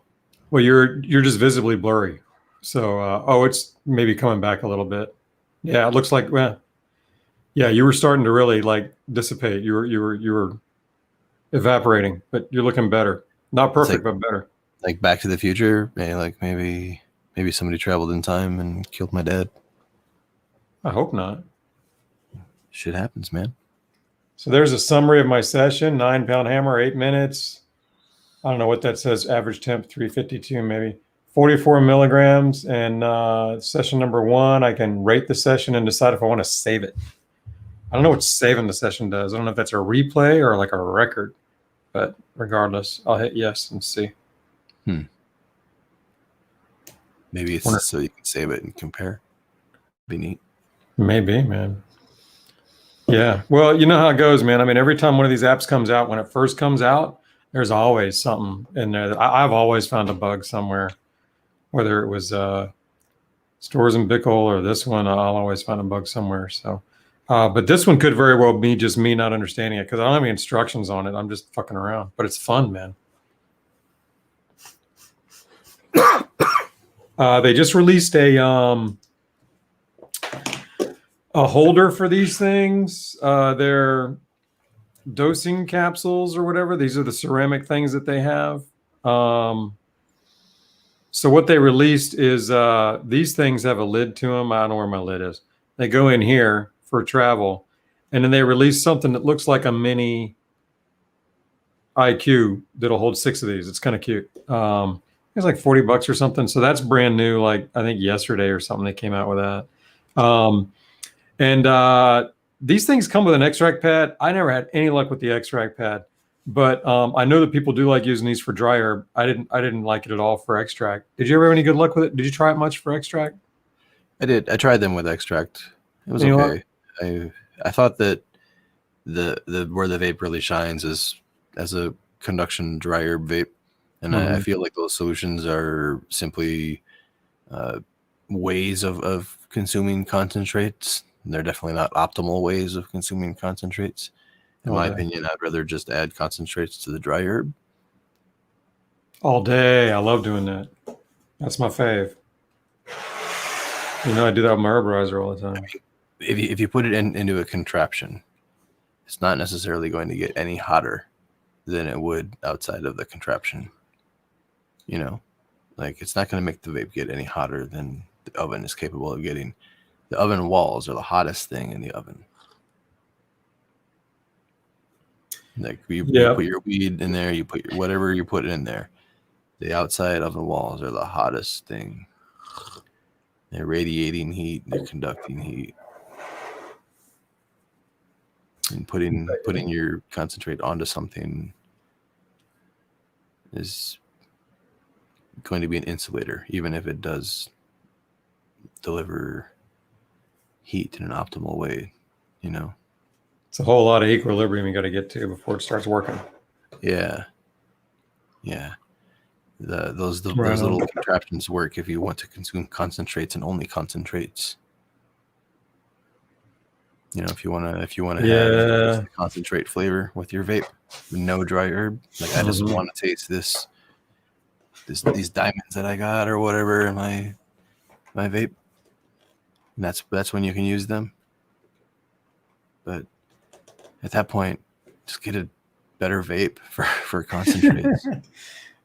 A: Well, you're just visibly blurry. So it's maybe coming back a little bit. Yeah, it looks like yeah, you were starting to really like dissipate. You were evaporating, but you're looking better. Not perfect, but better.
B: Like Back to the Future, maybe somebody traveled in time and killed my dad.
A: I hope not.
B: Shit happens, man.
A: So there's a summary of my session: 9-pound hammer, 8 minutes. I don't know what that says. Average temp 352, maybe 44 milligrams. And session number 1, I can rate the session and decide if I want to save it. I don't know what saving the session does. I don't know if that's a replay or like a record, but regardless, I'll hit yes and see.
B: Maybe it's so you can save it and compare. Be neat. Maybe,
A: man. Yeah. Well, you know how it goes, man. I mean, every time one of these apps comes out, when it first comes out, there's always something in there that I've always found a bug somewhere, whether it was Stores and Bickle or this one, I'll always find a bug somewhere. So, but this one could very well be just me not understanding it because I don't have any instructions on it. I'm just fucking around, but it's fun, man. They just released a holder for these things. They're dosing capsules or whatever. These are the ceramic things that they have. So what they released is these things have a lid to them. I don't know where my lid is. They go in here for travel. And then they released something that looks like a mini IQ that'll hold 6 of these. It's kind of cute. It's like $40 or something. So that's brand new. Like I think yesterday or something they came out with that. And these things come with an extract pad. I never had any luck with the extract pad, but I know that people do like using these for dry herb. I didn't like it at all for extract. Did you ever have any good luck with it? Did you try it much for extract?
B: I did. I tried them with extract. It was okay. I thought that the where the vape really shines is as a conduction dry herb vape. And I feel like those solutions are simply ways of consuming concentrates. They're definitely not optimal ways of consuming concentrates. In my opinion, I'd rather just add concentrates to the dry herb.
A: All day. I love doing that. That's my fave. You know, I do that with my herborizer all the time.
B: I mean, if you put it into a contraption, it's not necessarily going to get any hotter than it would outside of the contraption. You know, like it's not going to make the vape get any hotter than the oven is capable of getting. The oven walls are the hottest thing in the oven. Like you put your weed in there, you put whatever you put in there. The outside oven walls are the hottest thing. They're radiating heat, they're conducting heat. And putting your concentrate onto something is going to be an insulator, even if it does deliver heat in an optimal way, you know.
A: It's a whole lot of equilibrium you got to get to before it starts working.
B: Yeah. Those little contraptions work if you want to consume concentrates and only concentrates. You know, if you want to have concentrate flavor with your vape, no dry herb. Like I just want to taste these diamonds that I got or whatever in my vape. And that's when you can use them. But at that point, just get a better vape for concentrates.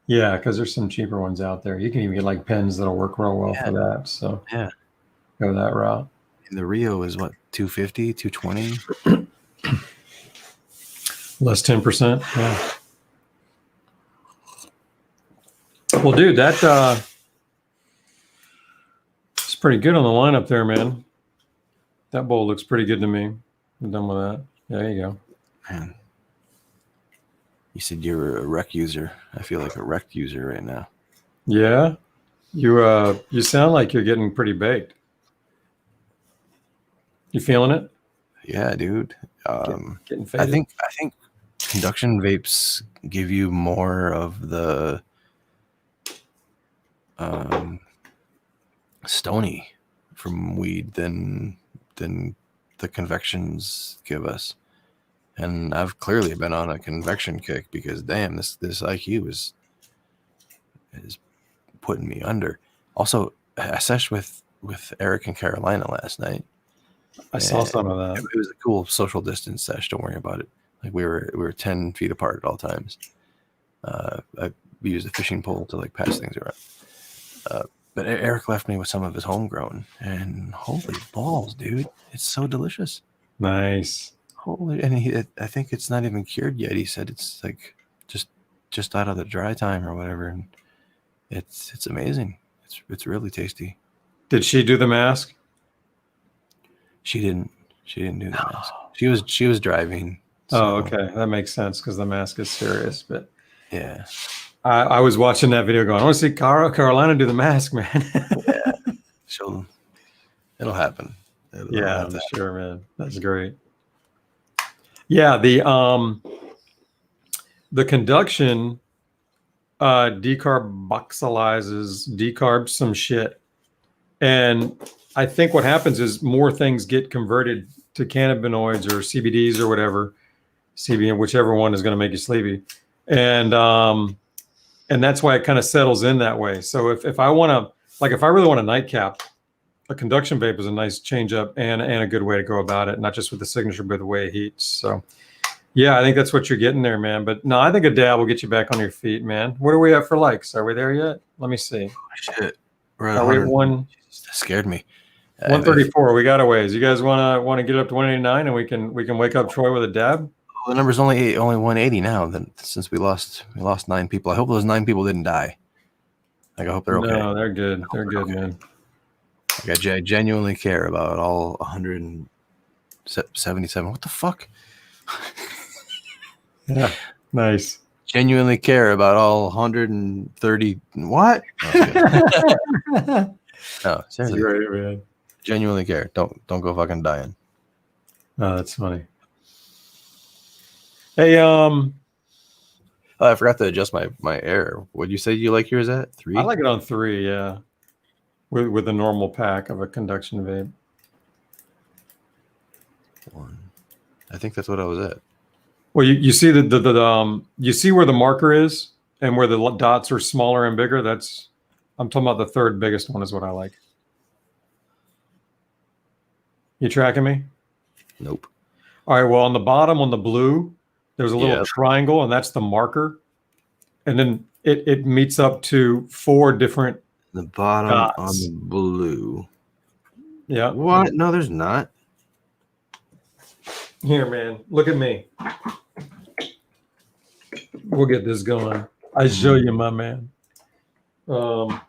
A: Yeah, because there's some cheaper ones out there. You can even get like pens that'll work real well for that. So
B: yeah.
A: Go that route.
B: And the Rio is what, 250, 220?
A: Less 10%. Yeah. Well, dude, that it's pretty good on the lineup there, man. That bowl looks pretty good to me. I'm done with that. There you go.
B: Man, you said you're a rec user. I feel like a rec user right now.
A: Yeah, you sound like you're getting pretty baked. You feeling it?
B: Yeah, dude.
A: Getting
B: I
A: faded?
B: think conduction vapes give you more of the stony from weed than the convections give us. And I've clearly been on a convection kick because damn, this IQ is putting me under. Also, I seshed with Eric and Carolina last night.
A: I saw some of that.
B: It was a cool social distance sesh. Don't worry about it. Like we were 10 feet apart at all times. We used a fishing pole to like pass things around. But Eric left me with some of his homegrown, and holy balls, dude, it's so delicious.
A: Nice.
B: Holy, and I think it's not even cured yet. He said it's like just out of the dry time or whatever, and it's amazing. It's really tasty.
A: Did she do the mask?
B: She didn't do the mask. She was driving. So,
A: Oh, okay, that makes sense because the mask is serious. But
B: yeah,
A: I was watching that video going, I want to see Carolina do the mask, man.
B: yeah, it'll happen.
A: Yeah, for sure, man. That's great. Yeah, the conduction decarbs some shit. And I think what happens is more things get converted to cannabinoids or CBDs or whatever, CBN, whichever one is going to make you sleepy. And that's why it kind of settles in that way. So if I want to, like, if I really want a nightcap, a conduction vape is a nice change up and a good way to go about it, not just with the signature, but the way it heats. So yeah, I think that's what you're getting there, man. But no, I think a dab will get you back on your feet, man. What are we at for likes? Are we there yet? Let me see.
B: Oh, shit. We're at
A: Are we at one?
B: That scared me.
A: 134. We got a ways. You guys want to get it up to 189, and we can wake up Troy with a dab?
B: Well, the number's only 180 now. Then since we lost 9 people. I hope those 9 people didn't die. Like I hope they're okay.
A: No, they're good. They're good, okay, man.
B: Like I genuinely care about all 177. What the fuck?
A: Yeah, nice.
B: Genuinely care about all 130. What? No, seriously.
A: Great, man.
B: Genuinely care. Don't go fucking dying.
A: Oh, that's funny. Hey,
B: oh, I forgot to adjust my air. What'd you say you like yours at? 3?
A: I like it on 3, yeah. With a normal pack of a conduction vape.
B: 1. I think that's what I was at.
A: Well, you see you see where the marker is and where the dots are smaller and bigger. I'm talking about the third biggest one is what I like. You tracking me?
B: Nope.
A: All right. Well, on the bottom, on the blue, there's a little triangle, and that's the marker. And then it meets up to 4 different
B: the bottom dots on the blue.
A: Yeah.
B: What? No, there's not.
A: Here, man. Look at me. We'll get this going. I show you, my man. You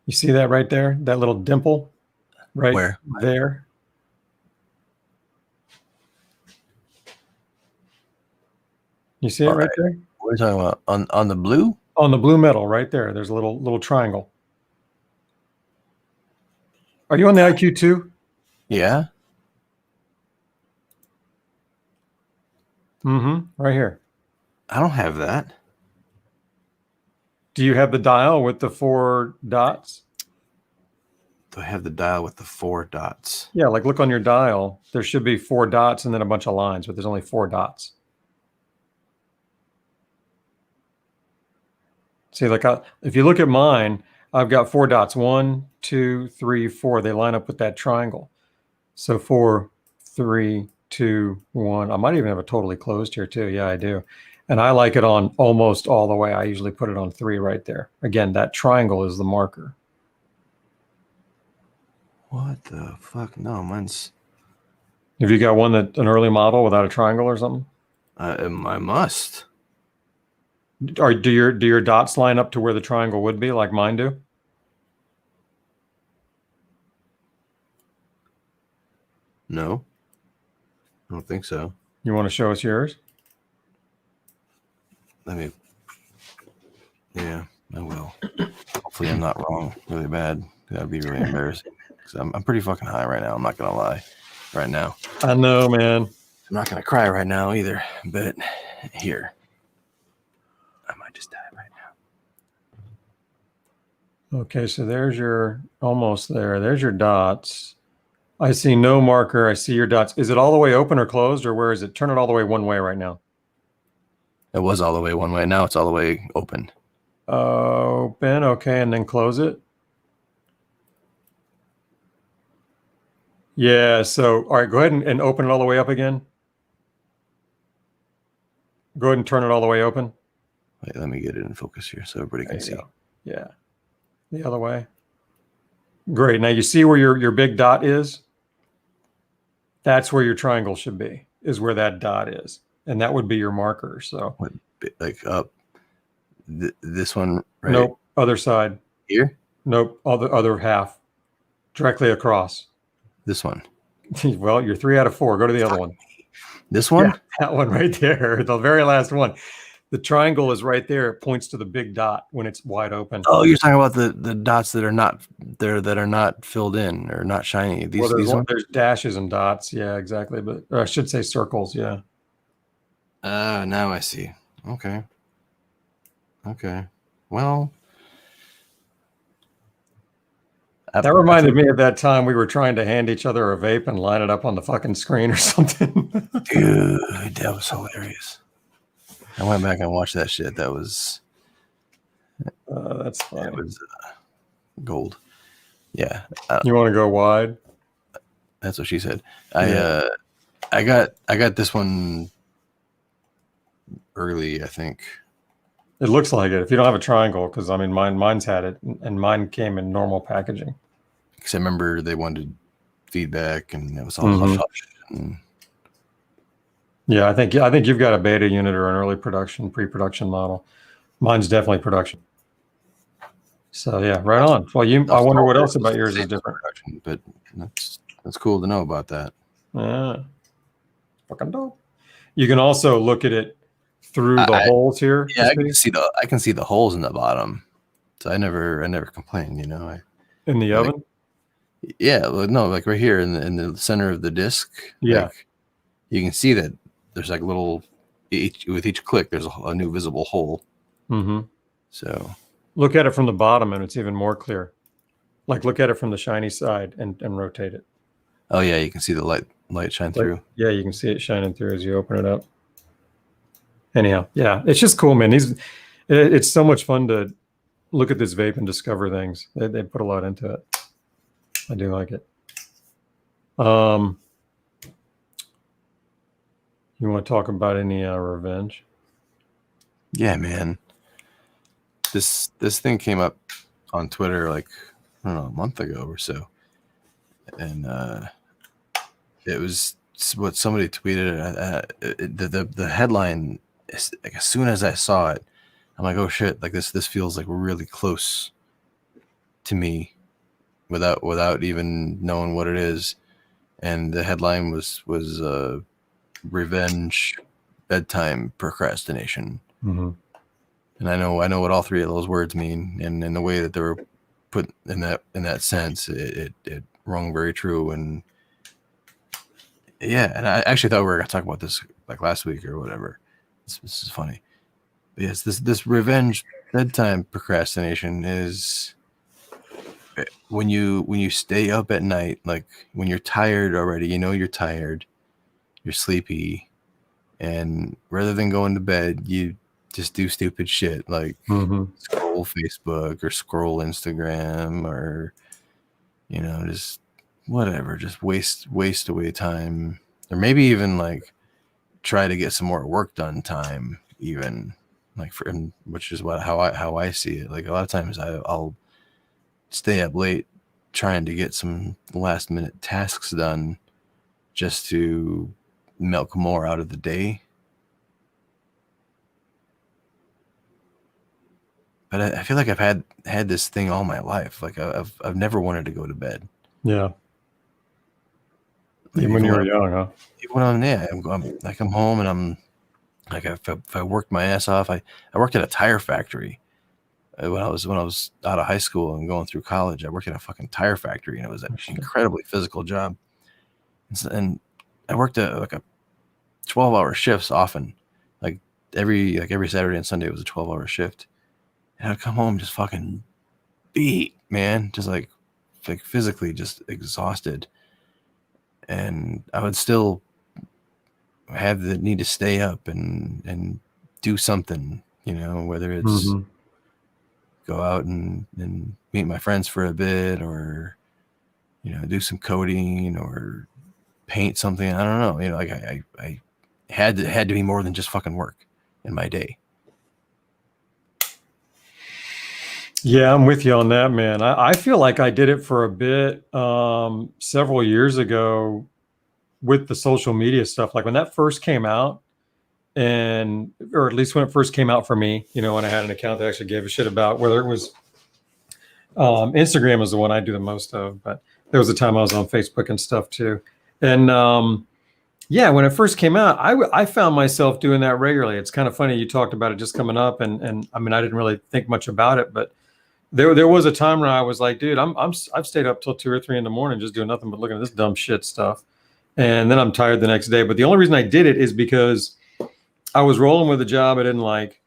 A: see that right there? That little dimple right
B: Where?
A: There. You see it right there?
B: What are you talking about? On the blue?
A: On the blue metal right there. There's a little triangle. Are you on the IQ too?
B: Yeah.
A: Right here.
B: I don't have that.
A: Do you have the dial with the 4 dots?
B: Do I have the dial with the 4 dots?
A: Yeah, like look on your dial. There should be 4 dots and then a bunch of lines, but there's only 4 dots. See, like if you look at mine, I've got 4 dots. 1, 2, 3, 4. They line up with that triangle. So 4, 3, 2, 1. I might even have it totally closed here too. Yeah, I do. And I like it on almost all the way. I usually put it on 3 right there. Again, that triangle is the marker.
B: What the fuck? No, mine's.
A: Have you got one an early model without a triangle or something?
B: I must.
A: Or do your dots line up to where the triangle would be, like mine do?
B: No, I don't think so.
A: You want to show us yours?
B: Let me. Yeah, I will. Hopefully, I'm not wrong. Really bad. That'd be really embarrassing. Because I'm pretty fucking high right now. I'm not gonna lie. Right now.
A: I know, man.
B: I'm not gonna cry right now either. But here, I might just die right now.
A: Okay, so there's your almost there. There's your dots. I see no marker. I see your dots. Is it all the way open or closed, or where is it? Turn it all the way one way right now.
B: It was all the way one way. Now it's all the way open.
A: Open. Okay, and then close it. Yeah. So, all right, go ahead and open it all the way up again. Go ahead and turn it all the way open.
B: Wait, let me get it in focus here so everybody can see.
A: Go. Yeah. The other way. Great. Now you see where your big dot is? That's where your triangle should be, is where that dot is. And that would be your marker. So
B: What, like up this one, right?
A: Nope. Other side.
B: Here?
A: Nope. Other half. Directly across.
B: This one.
A: Well, you're 3 out of 4. Go to the other one.
B: This one?
A: Yeah, that one right there. The very last one. The triangle is right there. It points to the big dot when it's wide open.
B: Oh, you're talking about the dots that are not there, that are not filled in or not shiny. These,
A: Well,
B: these ones?
A: there's dashes and dots. Yeah, exactly. But I should say circles. Yeah.
B: Now I see. Okay. Okay. Well,
A: That reminded me of that time we were trying to hand each other a vape and line it up on the fucking screen or something.
B: dude, that was hilarious. I went back and watched that shit. That was
A: That's funny.
B: that was gold. Yeah.
A: You want to go wide?
B: That's what she said.
A: Yeah.
B: I got this one early, I think.
A: It looks like it. If you don't have a triangle, because I mean, mine's had it, and mine came in normal packaging.
B: Because I remember they wanted feedback, and it was all hush hush. And
A: Yeah, I think you've got a beta unit or an early production, pre-production model. Mine's definitely production. So yeah, right on. Well, I wonder what else about yours is different.
B: But that's cool to know about that.
A: Yeah, fucking dope. You can also look at it through the holes here.
B: Yeah, I can see the holes in the bottom. So I never complained, you know.
A: In the oven?
B: Yeah, no, like right here in the center of the disc.
A: Yeah.
B: Like, you can see that there's like little with each click there's a new visible hole.
A: Mm-hmm.
B: So
A: look at it from the bottom and it's even more clear. Like look at it from the shiny side and rotate it.
B: Oh yeah, you can see the light shine through.
A: Yeah, you can see it shining through as you open it up. Anyhow, yeah, it's just cool, man. It's so much fun to look at this vape and discover things. They put a lot into it. I do like it. You want to talk about any revenge?
B: Yeah, man. This thing came up on Twitter like I don't know, a month ago or so, and it was what somebody tweeted. The headline. Like as soon as I saw it, I'm like, oh shit! Like this feels like really close to me, without even knowing what it is. And the headline was revenge, bedtime, procrastination.
A: Mm-hmm.
B: And I know what all three of those words mean, and in the way that they were put in that sense, it rung very true. And yeah, and I actually thought we were gonna talk about this like last week or whatever. This is funny. But yes, this revenge bedtime procrastination is when you stay up at night, like when you're tired already, you know you're tired, you're sleepy, and rather than going to bed, you just do stupid shit like scroll Facebook or scroll Instagram or just whatever, just waste away time, or maybe even like try to get some more work done time, even like which is how I see it. Like a lot of times I'll stay up late trying to get some last minute tasks done just to milk more out of the day. But I feel like I've had this thing all my life. Like I've never wanted to go to bed.
A: Yeah.
B: Like
A: Even when you were young, huh?
B: Even when I'm home and I'm like, if I worked my ass off, I worked at a tire factory when I was out of high school and going through college. I worked at a fucking tire factory, and it was an incredibly physical job. And I worked like a 12-hour shifts often, like every Saturday and Sunday was a 12-hour shift. And I'd come home just fucking beat, man, just like physically just exhausted. And I would still have the need to stay up and do something, whether it's go out and meet my friends for a bit, or, do some coding or paint something. I don't know. Like I had to be more than just fucking work in my day.
A: Yeah, I'm with you on that, man. I feel like I did it for a bit several years ago with the social media stuff. Like when that first came out, or at least when it first came out for me, when I had an account that actually gave a shit about, whether it was Instagram was the one I do the most of, but there was a time I was on Facebook and stuff too. And yeah, when it first came out, I found myself doing that regularly. It's kind of funny you talked about it just coming up, and I mean I didn't really think much about it, but there was a time where I was like, dude, I've stayed up till 2 or 3 in the morning just doing nothing but looking at this dumb shit stuff, and then I'm tired the next day. But the only reason I did it is because I was rolling with a job I didn't like,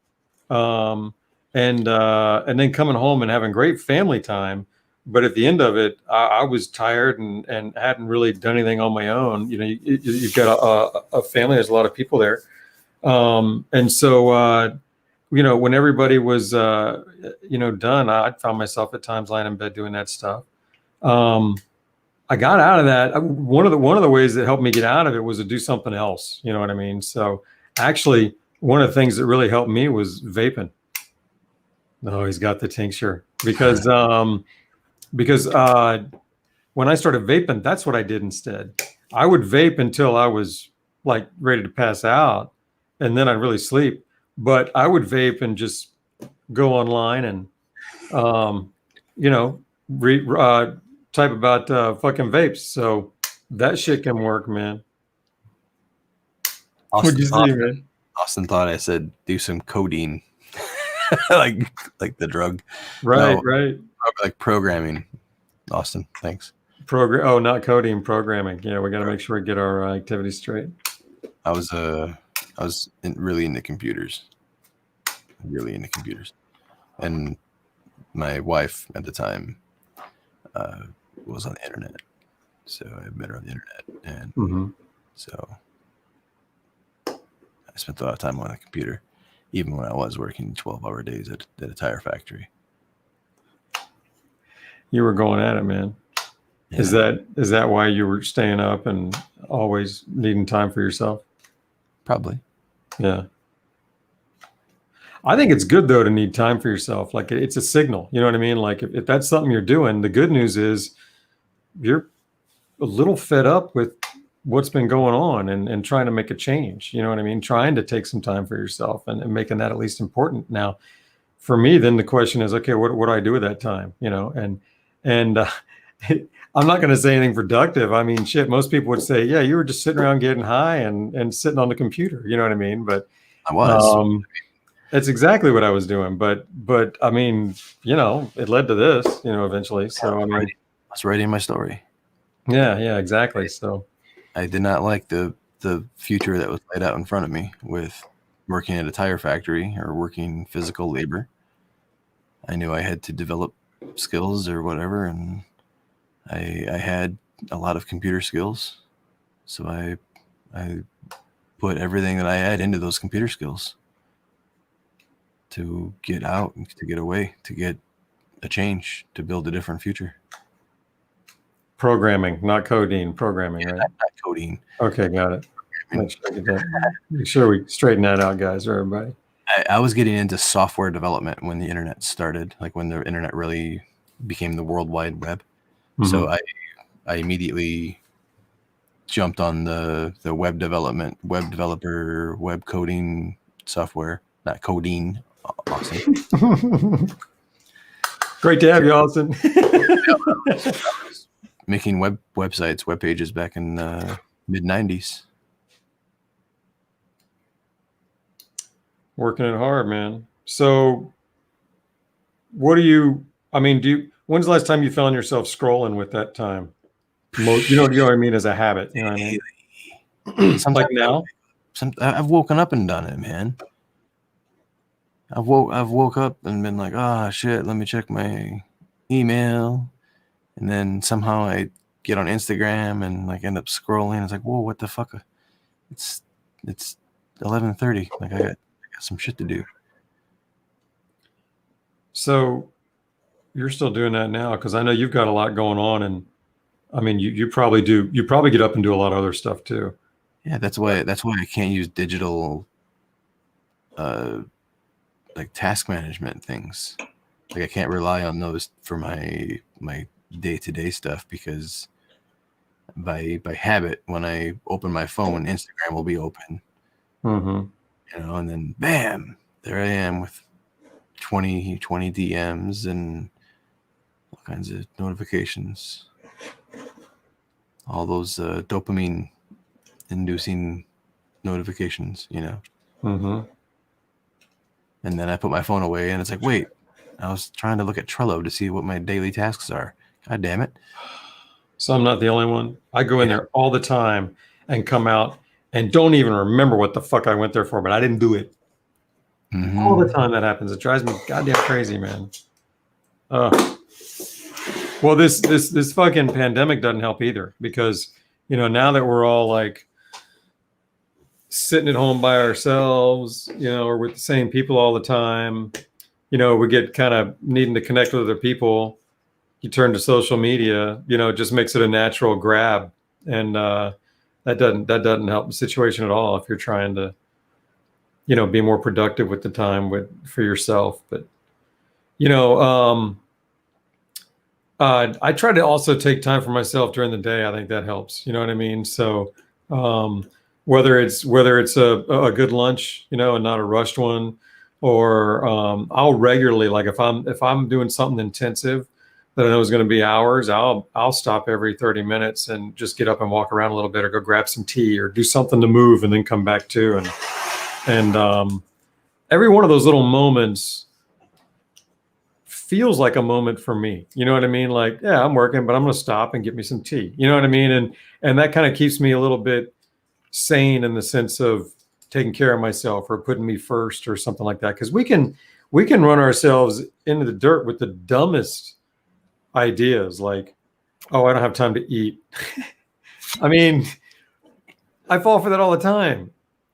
A: and then coming home and having great family time. But at the end of it, I was tired and hadn't really done anything on my own. You've got a family. There's a lot of people there, and so when everybody was done, I found myself at times lying in bed doing that stuff. I got out of that. One of the ways that helped me get out of it was to do something else. You know what I mean? So actually, one of the things that really helped me was vaping. No, he's got the tincture because when I started vaping, that's what I did instead. I would vape until I was like ready to pass out, and then I'd really sleep. But I would vape and just go online and type about fucking vapes. So that shit can work, man. What'd you see, man?
B: Austin thought I said do some codeine, like the drug.
A: Right,
B: no,
A: right.
B: Like programming. Austin, thanks.
A: Oh, not coding, programming. Yeah, we got to make sure we get our activities straight.
B: I was really into computers, and my wife at the time was on the internet, so I met her on the internet, and so I spent a lot of time on a computer, even when I was working 12-hour days at a tire factory.
A: You were going at it, man. Yeah. Is that why you were staying up and always needing time for yourself?
B: Probably.
A: Yeah. I think it's good though to need time for yourself. Like it's a signal. You know what I mean? Like if that's something you're doing, the good news is you're a little fed up with what's been going on and trying to make a change. You know what I mean? Trying to take some time for yourself and making that at least important. Now, for me, then the question is, okay, what do I do with that time? And I'm not going to say anything productive. I mean, shit, most people would say, yeah, you were just sitting around getting high and sitting on the computer. You know what I mean? But
B: I was.
A: That's exactly what I was doing. But I mean, it led to this, eventually. So I mean,
B: I was writing my story.
A: Yeah, exactly. So
B: I did not like the future that was laid out in front of me with working at a tire factory or working physical labor. I knew I had to develop skills or whatever, and I had a lot of computer skills, so I put everything that I had into those computer skills to get out, to get away, to get a change, to build a different future.
A: Programming, not codeine. Programming, right?
B: Not codeine.
A: Okay, got it. Make sure we straighten that out, guys, or everybody.
B: I was getting into software development when the internet started, like when the internet really became the World Wide Web. So I immediately jumped on the web developer, web coding software, not coding. Awesome.
A: Great to have you, Austin.
B: Making websites, web pages back in the mid 90s.
A: Working it hard, man. So what do you, I mean, when's the last time you found yourself scrolling with that time? You know what I mean, as a habit, you know what I mean? Like now?
B: I've woken up and done it, man. I've woke up and been like, oh shit, let me check my email. And then somehow I get on Instagram and like end up scrolling. It's like, whoa, what the fuck? It's 11:30. Like I got some shit to do.
A: So you're still doing that now, because I know you've got a lot going on, and I mean you probably do. You probably get up and do a lot of other stuff too.
B: Yeah, that's why I can't use digital like task management things. Like I can't rely on those for my day-to-day stuff, because by habit, when I open my phone, Instagram will be open. You know, and then bam, there I am with 20 DMs and all kinds of notifications. All those dopamine inducing notifications, you know. And then I put my phone away and it's like, wait, I was trying to look at Trello to see what my daily tasks are. God damn it.
A: So I'm not the only one. I go in there all the time and come out and don't even remember what the fuck I went there for, but I didn't do it. All the time that happens. It drives me goddamn crazy, man. Well, this fucking pandemic doesn't help either, because, you know, now that we're all like sitting at home by ourselves, you know, or with the same people all the time, you know, we get kind of needing to connect with other people. You turn to social media, you know, it just makes it a natural grab. And that doesn't help the situation at all if you're trying to, you know, be more productive with the time for yourself. But, you know, I try to also take time for myself during the day. I think that helps. You know what I mean? So whether it's a good lunch, you know, and not a rushed one, or I'll regularly, like if I'm doing something intensive that I know is going to be hours, I'll stop every 30 minutes and just get up and walk around a little bit, or go grab some tea, or do something to move, and then come back to. And every one of those little moments feels like a moment for me. You know what I mean? Like, yeah, I'm working, but I'm going to stop and get me some tea. You know what I mean? And that kind of keeps me a little bit sane, in the sense of taking care of myself or putting me first or something like that. Because we can run ourselves into the dirt with the dumbest ideas, like, oh, I don't have time to eat. I mean, I fall for that all the time.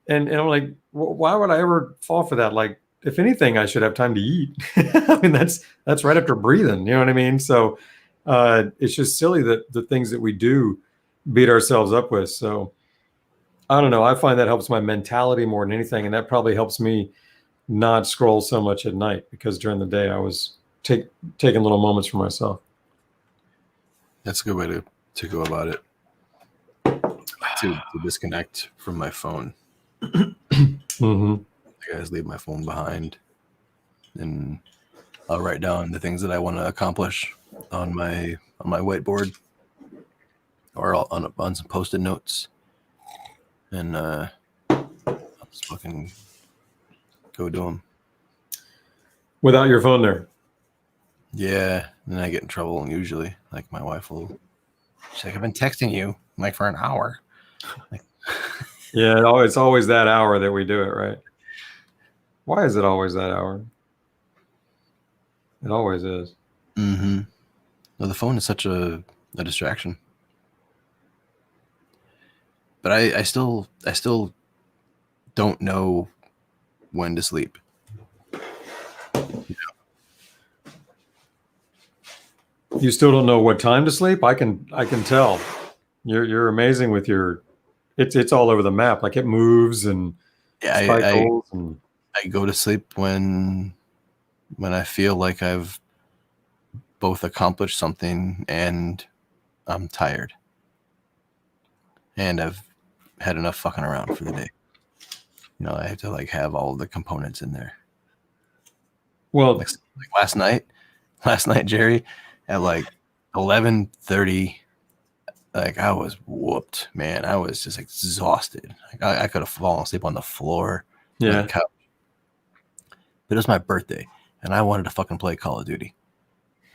A: And I'm like, why would I ever fall for that? Like, if anything, I should have time to eat. I mean, that's right after breathing. You know what I mean? So it's just silly that the things that we do beat ourselves up with. So I don't know. I find that helps my mentality more than anything. And that probably helps me not scroll so much at night, because during the day I was taking little moments for myself.
B: That's a good way to go about it. To disconnect from my phone. I guys leave my phone behind, and I'll write down the things that I want to accomplish on my whiteboard, or on some Post-it notes, and I'll just fucking go do them
A: without your phone there.
B: Yeah, and then I get in trouble, and usually, like, my wife will, she's like, I've been texting you like for an hour. Like,
A: yeah, it's always that hour that we do it, right? Why is it always that hour? It always is.
B: Well, the phone is such a distraction. But I still don't know when to sleep.
A: You still don't know what time to sleep? I can tell. You're amazing with your. It's all over the map. Like, it moves and cycles.
B: I go to sleep when I feel like I've both accomplished something and I'm tired and I've had enough fucking around for the day. You know, I have to like have all the components in there.
A: Well,
B: Like last night, Jerry, at like 11:30, like I was whooped, man. I was just exhausted. Like I could have fallen asleep on the floor, on
A: yeah.
B: the couch. But it was my birthday, and I wanted to fucking play Call of Duty.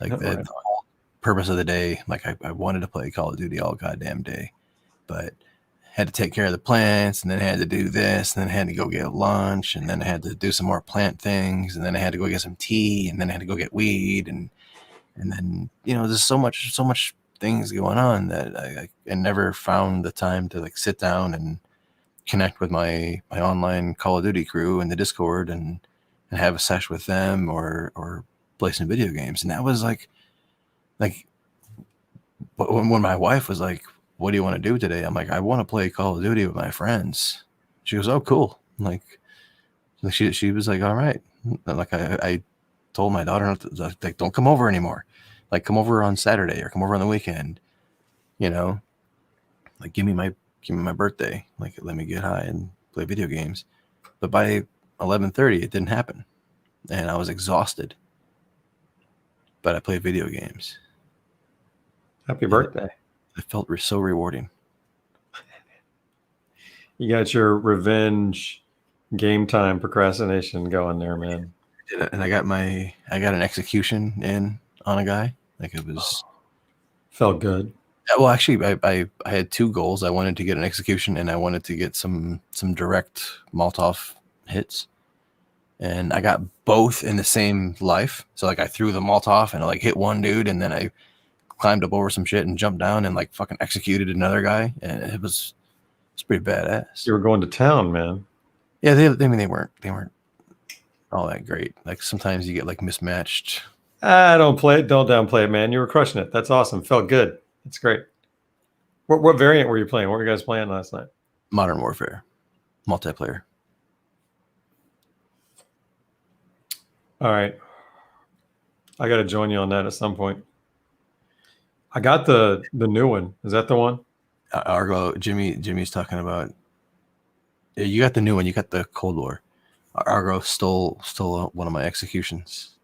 B: Like
A: Right.
B: the whole purpose of the day, like I wanted to play Call of Duty all goddamn day, but had to take care of the plants, and then had to do this, and then had to go get lunch, and then I had to do some more plant things, and then I had to go get some tea, and then I had to go get weed, and then there's so much things going on that I never found the time to like sit down and connect with my online Call of Duty crew in the Discord and have a sesh with them or play some video games. And that was like when my wife was like, "What do you want to do today?" I'm like, "I want to play Call of Duty with my friends." She goes, "Oh, cool." Like she was like, "All right." Like I told my daughter not to, like, don't come over anymore. Like come over on Saturday or come over on the weekend. Like give me my birthday. Like let me get high and play video games. But by 11:30, it didn't happen, and I was exhausted. But I played video games.
A: Happy birthday.
B: It felt so rewarding.
A: You got your revenge game time procrastination going there, man.
B: And I got an execution in on a guy. Like it was
A: Felt good.
B: well, actually, I had two goals. I wanted to get an execution, and I wanted to get some direct Molotov hits. And I got both in the same life. So like I threw the Molotov and I like hit one dude, and then I climbed up over some shit and jumped down and like fucking executed another guy. And it's pretty badass.
A: You were going to town, man.
B: Yeah, they weren't all that great. Like sometimes you get like mismatched.
A: Don't downplay it, man. You were crushing it. That's awesome. Felt good. That's great. What variant were you playing? What were you guys playing last night?
B: Modern Warfare, multiplayer.
A: All right. I got to join you on that at some point. I got the new one. Is that the one?
B: Argo, Jimmy's talking about. Yeah, you got the new one. You got the Cold War. Argo stole one of my executions.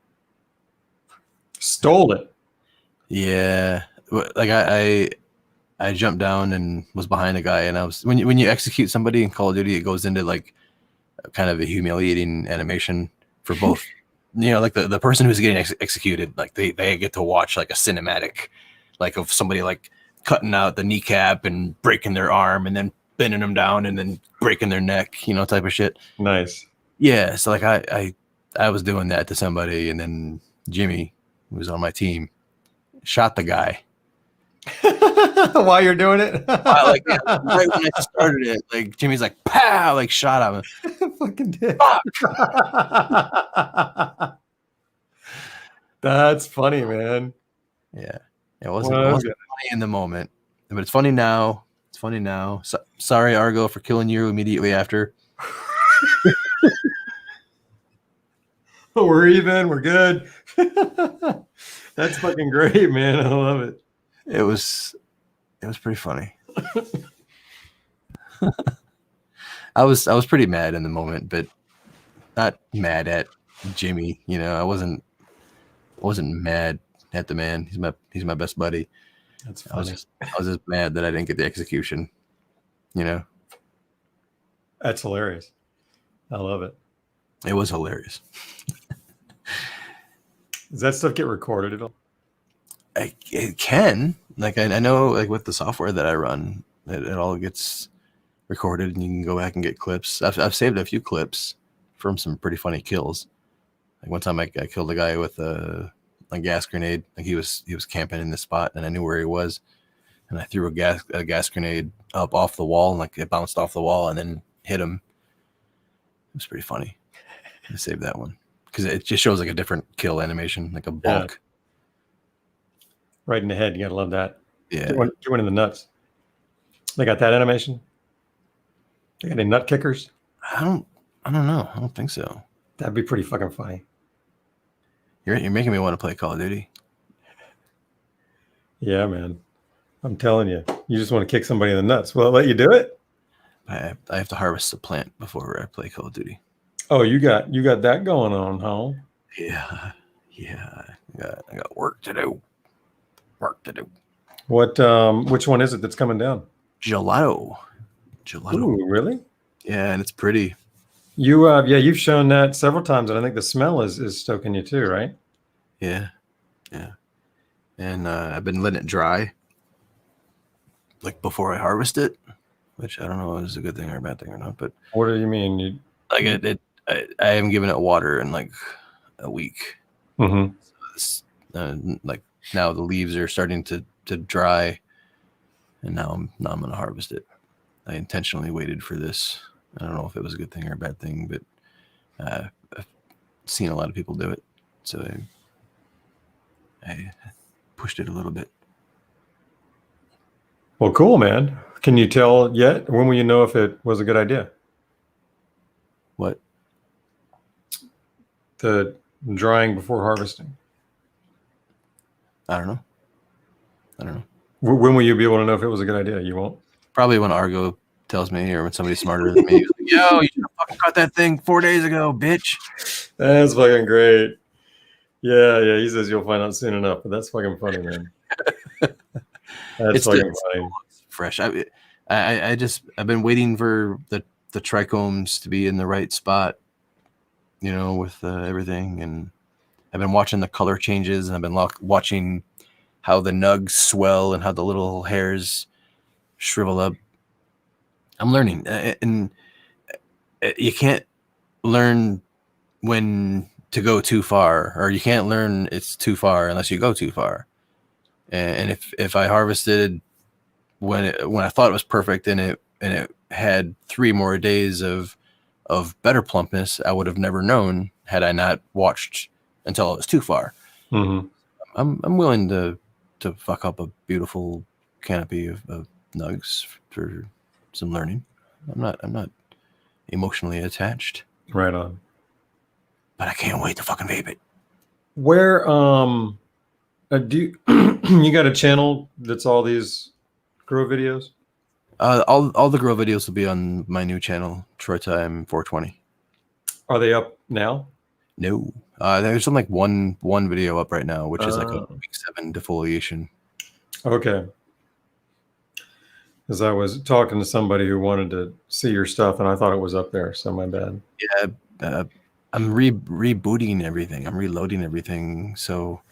A: Stole it.
B: Yeah, like I jumped down and was behind a guy, and I was when you execute somebody in Call of Duty, it goes into like kind of a humiliating animation for both. Like the person who's getting executed, like they get to watch like a cinematic, like of somebody like cutting out the kneecap and breaking their arm and then bending them down and then breaking their neck, type of shit.
A: Nice.
B: Yeah, so like I was doing that to somebody, and then Jimmy, who was on my team, shot the guy.
A: While you're doing it?
B: Right when I started it, like Jimmy's like, pow, like shot him.
A: Fucking did.
B: Fuck.
A: That's funny, man.
B: Yeah, it wasn't funny in the moment, but it's funny now. It's funny now. Sorry, Argo, for killing you immediately after.
A: We're even. We're good. That's fucking great, man. I love it.
B: It was pretty funny. I was pretty mad in the moment, but not mad at Jimmy. I wasn't mad at the man. He's my best buddy.
A: That's funny.
B: I was just mad that I didn't get the execution.
A: That's hilarious. I love it.
B: It was hilarious.
A: Does that stuff get recorded at all?
B: It can. Like I know, like with the software that I run, it all gets recorded, and you can go back and get clips. I've saved a few clips from some pretty funny kills. Like one time I killed a guy with a gas grenade. Like he was camping in the spot, and I knew where he was, and I threw a gas grenade up off the wall, and like it bounced off the wall and then hit him. It was pretty funny. I saved that one because it just shows like a different kill animation, like a bulk.
A: Yeah. Right in the head. You gotta love that.
B: Yeah.
A: Get one in the nuts. They got that animation. They got any nut kickers?
B: I don't I don't know. I don't think so.
A: That'd be pretty fucking funny.
B: You're making me want to play Call of Duty.
A: Yeah, man. I'm telling you, you just want to kick somebody in the nuts. Will it let you do it?
B: I have to harvest the plant before I play Call of Duty.
A: Oh, you got that going on, huh?
B: Yeah. I got work to do.
A: What? Which one is it that's coming down?
B: Gelato.
A: Ooh, really?
B: Yeah, and it's pretty.
A: You've shown that several times, and I think the smell is stoking you too, right?
B: Yeah. And I've been letting it dry, like before I harvest it, which I don't know if it's a good thing or a bad thing or not. But
A: What do you mean?
B: I haven't given it water in like a week.
A: Mm-hmm.
B: So like now the leaves are starting to dry, and now I'm gonna harvest it. I intentionally waited for this. I don't know if it was a good thing or a bad thing, but I've seen a lot of people do it, so I pushed it a little bit.
A: Well, cool, man. Can you tell yet? When will you know if it was a good idea?
B: What?
A: The drying before harvesting.
B: I don't know.
A: When will you be able to know if it was a good idea? You won't?
B: Probably when Argo tells me, or when somebody smarter than me, like, yo, you should have fucking caught that thing 4 days ago, bitch.
A: That's fucking great. Yeah. He says you'll find out soon enough, but that's fucking funny, man. That's fucking funny.
B: Fresh. I've been waiting for the trichomes to be in the right spot, with everything, and I've been watching the color changes, and I've been watching how the nugs swell and how the little hairs shrivel up. I'm learning, and you can't learn when to go too far, or you can't learn it's too far unless you go too far. And if I harvested when I thought it was perfect, and it had 3 more days of better plumpness, I would have never known had I not watched until it was too far.
A: Mm-hmm.
B: I'm willing to fuck up a beautiful canopy of nugs for some learning. I'm not emotionally attached.
A: Right on.
B: But I can't wait to fucking vape it.
A: Where do you, you got a channel that's all these grow videos?
B: All the grow videos will be on my new channel, Troy Time 420.
A: Are they up now?
B: No, there's some like one video up right now, which is like a week 7 defoliation.
A: Okay. Because I was talking to somebody who wanted to see your stuff, and I thought it was up there, so my bad.
B: Yeah, I'm rebooting everything. I'm reloading everything, so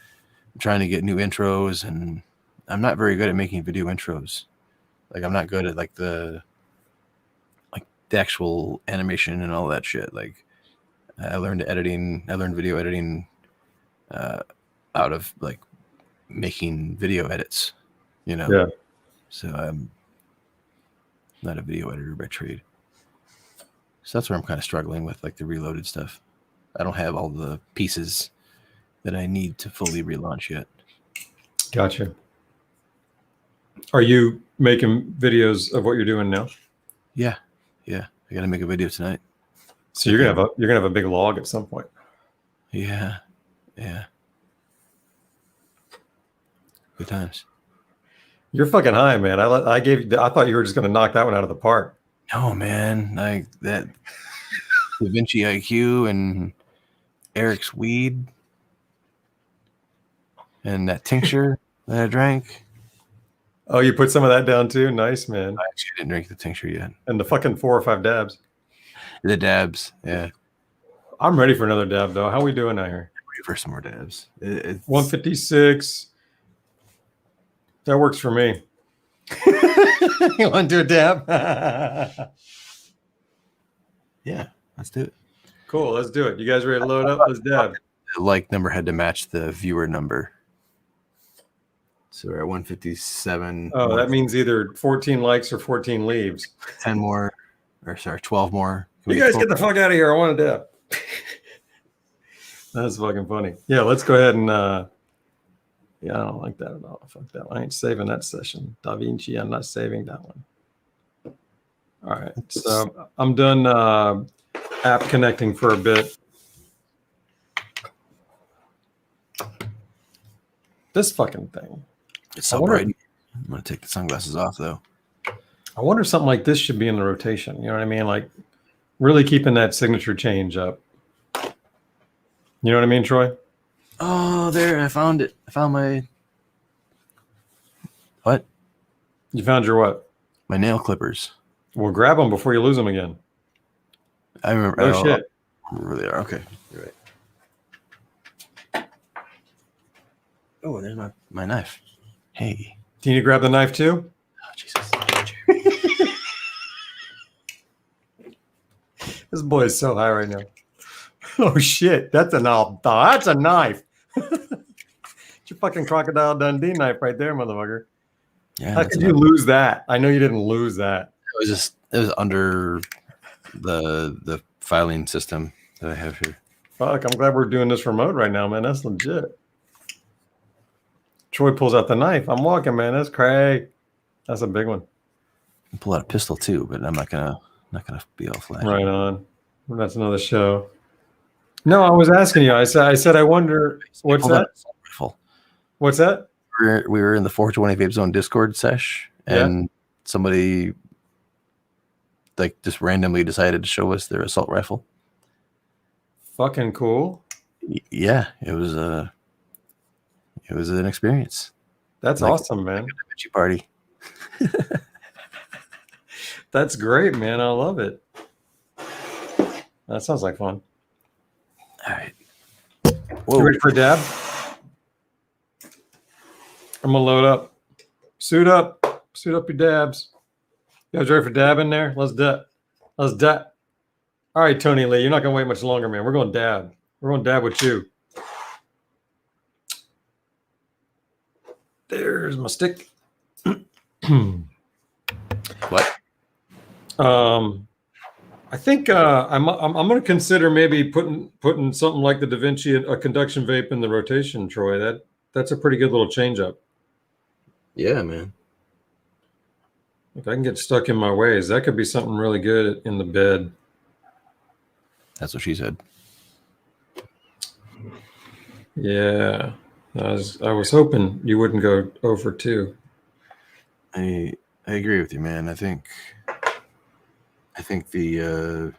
B: I'm trying to get new intros, and I'm not very good at making video intros. Like, I'm not good at like the actual animation and all that shit. Like, I learned video editing out of like making video edits,
A: Yeah.
B: So I'm not a video editor by trade. So that's where I'm kind of struggling with, like, the reloaded stuff. I don't have all the pieces that I need to fully relaunch yet.
A: Gotcha. Are you making videos of what you're doing now?
B: Yeah. I got to make a video tonight.
A: So you're gonna have a big log at some point.
B: Yeah. Good times.
A: You're fucking high, man. I thought you were just gonna knock that one out of the park.
B: No, man. Like that DAVINCI IQ and Eric's weed and that tincture that I drank.
A: Oh, you put some of that down too? Nice, man.
B: I actually didn't drink the tincture yet.
A: And the fucking 4 or 5 dabs.
B: The dabs, yeah.
A: I'm ready for another dab, though. How are we doing out here?
B: Ready for some more dabs.
A: 156. That works for me. You want to do a dab?
B: Yeah, let's do it.
A: Cool, let's do it. You guys ready to load up? Let's dab.
B: The like number had to match the viewer number. So we're at 157.
A: Oh, that means either 14 likes or 14 leaves.
B: 10 more, or sorry, 12 more.
A: You guys get the fuck out of here. I want a dab. That's fucking funny. Yeah, let's go ahead and yeah, I don't like that at all. Fuck that one. I ain't saving that session. DaVinci, I'm not saving that one. All right. So I'm done app connecting for a bit. This fucking thing.
B: It's so bright. I'm gonna take the sunglasses off though.
A: I wonder if something like this should be in the rotation. You know what I mean? Like really keeping that signature change up. You know what I mean, Troy?
B: Oh, there! I found it. I found my what?
A: You found your what?
B: My nail clippers.
A: Well, grab them before you lose them again.
B: I remember.
A: Oh shit!
B: Where they are? Okay, you're right. Oh, there's my knife. Hey.
A: Do you need to grab the knife too?
B: Oh, Jesus.
A: This boy is so high right now. Oh shit! That's a knife. That's a knife. It's your fucking Crocodile Dundee knife right there, motherfucker.
B: Yeah.
A: How could you lose that? I know you didn't lose that.
B: It was under the filing system that I have here.
A: Fuck! I'm glad we're doing this remote right now, man. That's legit. Troy pulls out the knife. I'm walking, man. That's crazy. That's a big one.
B: I can pull out a pistol too, but I'm not gonna be all flash.
A: Right on. That's another show. No, I was asking you. I said, I wonder. What's that?
B: Rifle.
A: What's that?
B: We were in the 420 Vape Zone Discord sesh, and somebody like just randomly decided to show us their assault rifle.
A: Fucking cool.
B: Yeah, it was an experience.
A: That's
B: like,
A: awesome, man.
B: Like a DAVINCI party.
A: That's great, man. I love it. That sounds like fun.
B: All right.
A: Whoa. You ready for a dab? I'm gonna load up. Suit up. Suit up your dabs. You guys ready for dabbing there? Let's dab. Let's dab. All right, Tony Lee, you're not gonna wait much longer, man. We're gonna dab. We're gonna dab with you. There's my stick.
B: What?
A: I think I'm going to consider maybe putting something like the DAVINCI, a conduction vape in the rotation, Troy. That's a pretty good little change up.
B: Yeah, man.
A: If I can get stuck in my ways, that could be something really good in the bed.
B: That's what she said.
A: Yeah, I was hoping you wouldn't go over 2.
B: I agree with you, man. I think the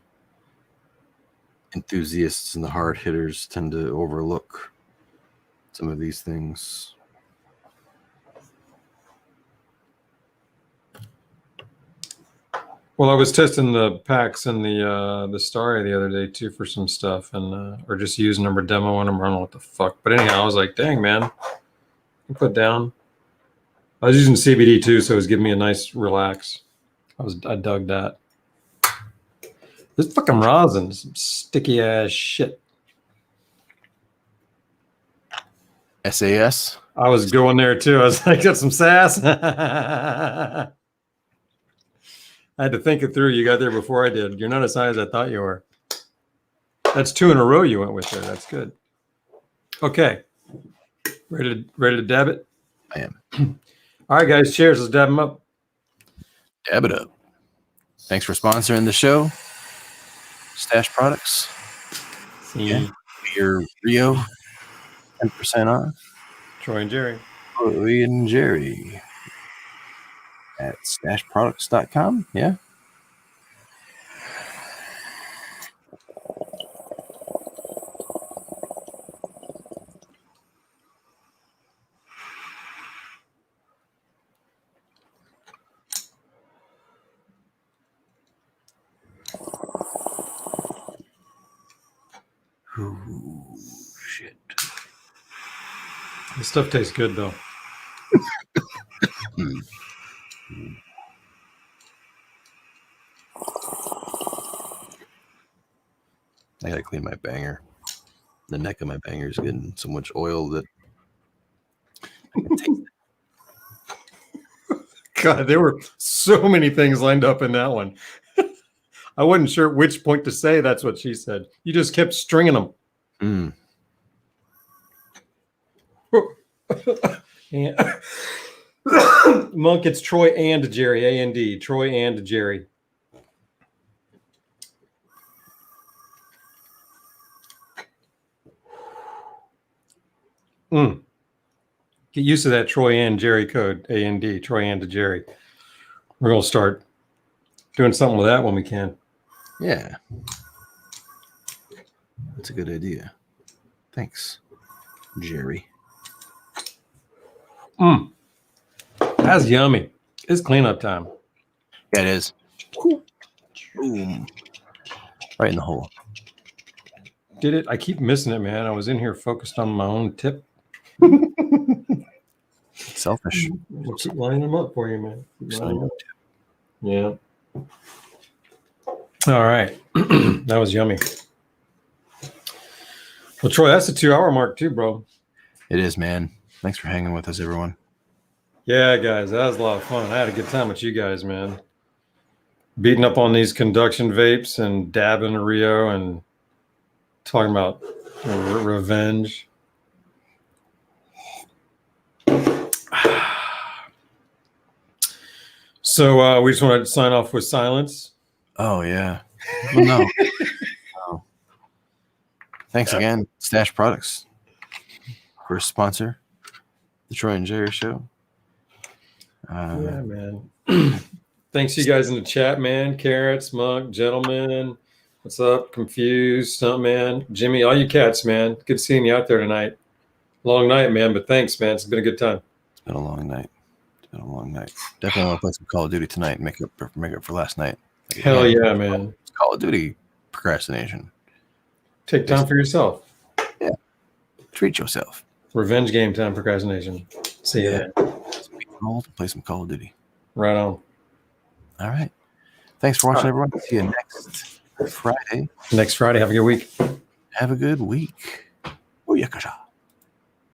B: enthusiasts and the hard hitters tend to overlook some of these things.
A: Well, I was testing the packs and the Starry the other day too for some stuff, and or just using them or demoing them. I don't know what the fuck. But anyhow, I was like, dang, man, you put down. I was using CBD too, so it was giving me a nice relax. I dug that. This fucking rosin, some sticky ass shit.
B: SAS.
A: I was going there too. I was like, got some sass. I had to think it through. You got there before I did. You're not as high as I thought you were. That's 2 in a row you went with there. That's good. Okay. Ready to dab it?
B: I am.
A: All right, guys. Cheers. Let's dab them up.
B: Dab it up. Thanks for sponsoring the show. Stash Products.
A: Yeah.
B: Your Rio. 10% off.
A: Troy and Jerry.
B: Troy and Jerry. At stashproducts.com. Yeah. Ooh, shit.
A: This stuff tastes good, though.
B: I gotta clean my banger. The neck of my banger is getting so much oil that I can taste it.
A: God, there were so many things lined up in that one. I wasn't sure at which point to say that's what she said. You just kept stringing them. Yeah. Monk, it's Troy and Jerry. A-N-D. Troy and Jerry. Get used to that Troy and Jerry code, A-N-D, Troy and to Jerry. We're going to start doing something with that when we can.
B: Yeah. That's a good idea. Thanks, Jerry.
A: That's yummy. It's cleanup time.
B: Yeah, it is. Boom. Right in the hole.
A: Did it? I keep missing it, man. I was in here focused on my own tip.
B: Selfish.
A: We'll keep lining them up for you, man. Yeah. All right. That was yummy. Well, Troy, that's the 2-hour mark too, bro.
B: It is, man. Thanks for hanging with us, everyone.
A: Yeah, guys, that was a lot of fun. I had a good time with you guys, man. Beating up on these conduction vapes and dabbing Rio and talking about revenge. So we just wanted to sign off with silence.
B: Oh, yeah. Well, no. No. Thanks again, Stash Products, for a sponsor, the Troy and Jerry Show.
A: Yeah, man. Thanks you guys in the chat, man. Carrots, Monk, Gentleman. What's up? Confused, Stuntman, Jimmy, all you cats, man. Good seeing you out there tonight. Long night, man, but thanks, man. It's been a good time.
B: It's been a long night. Definitely want to play some Call of Duty tonight and make up for last night.
A: Hell yeah, man.
B: Call of Duty procrastination.
A: Take time for yourself.
B: Yeah. Treat yourself.
A: Revenge game time procrastination. See you there.
B: Play some Call of Duty.
A: Right on.
B: All right. Thanks for watching, everyone. See you next Friday.
A: Next Friday. Have a good week.
B: Have a good week. Booyakasha.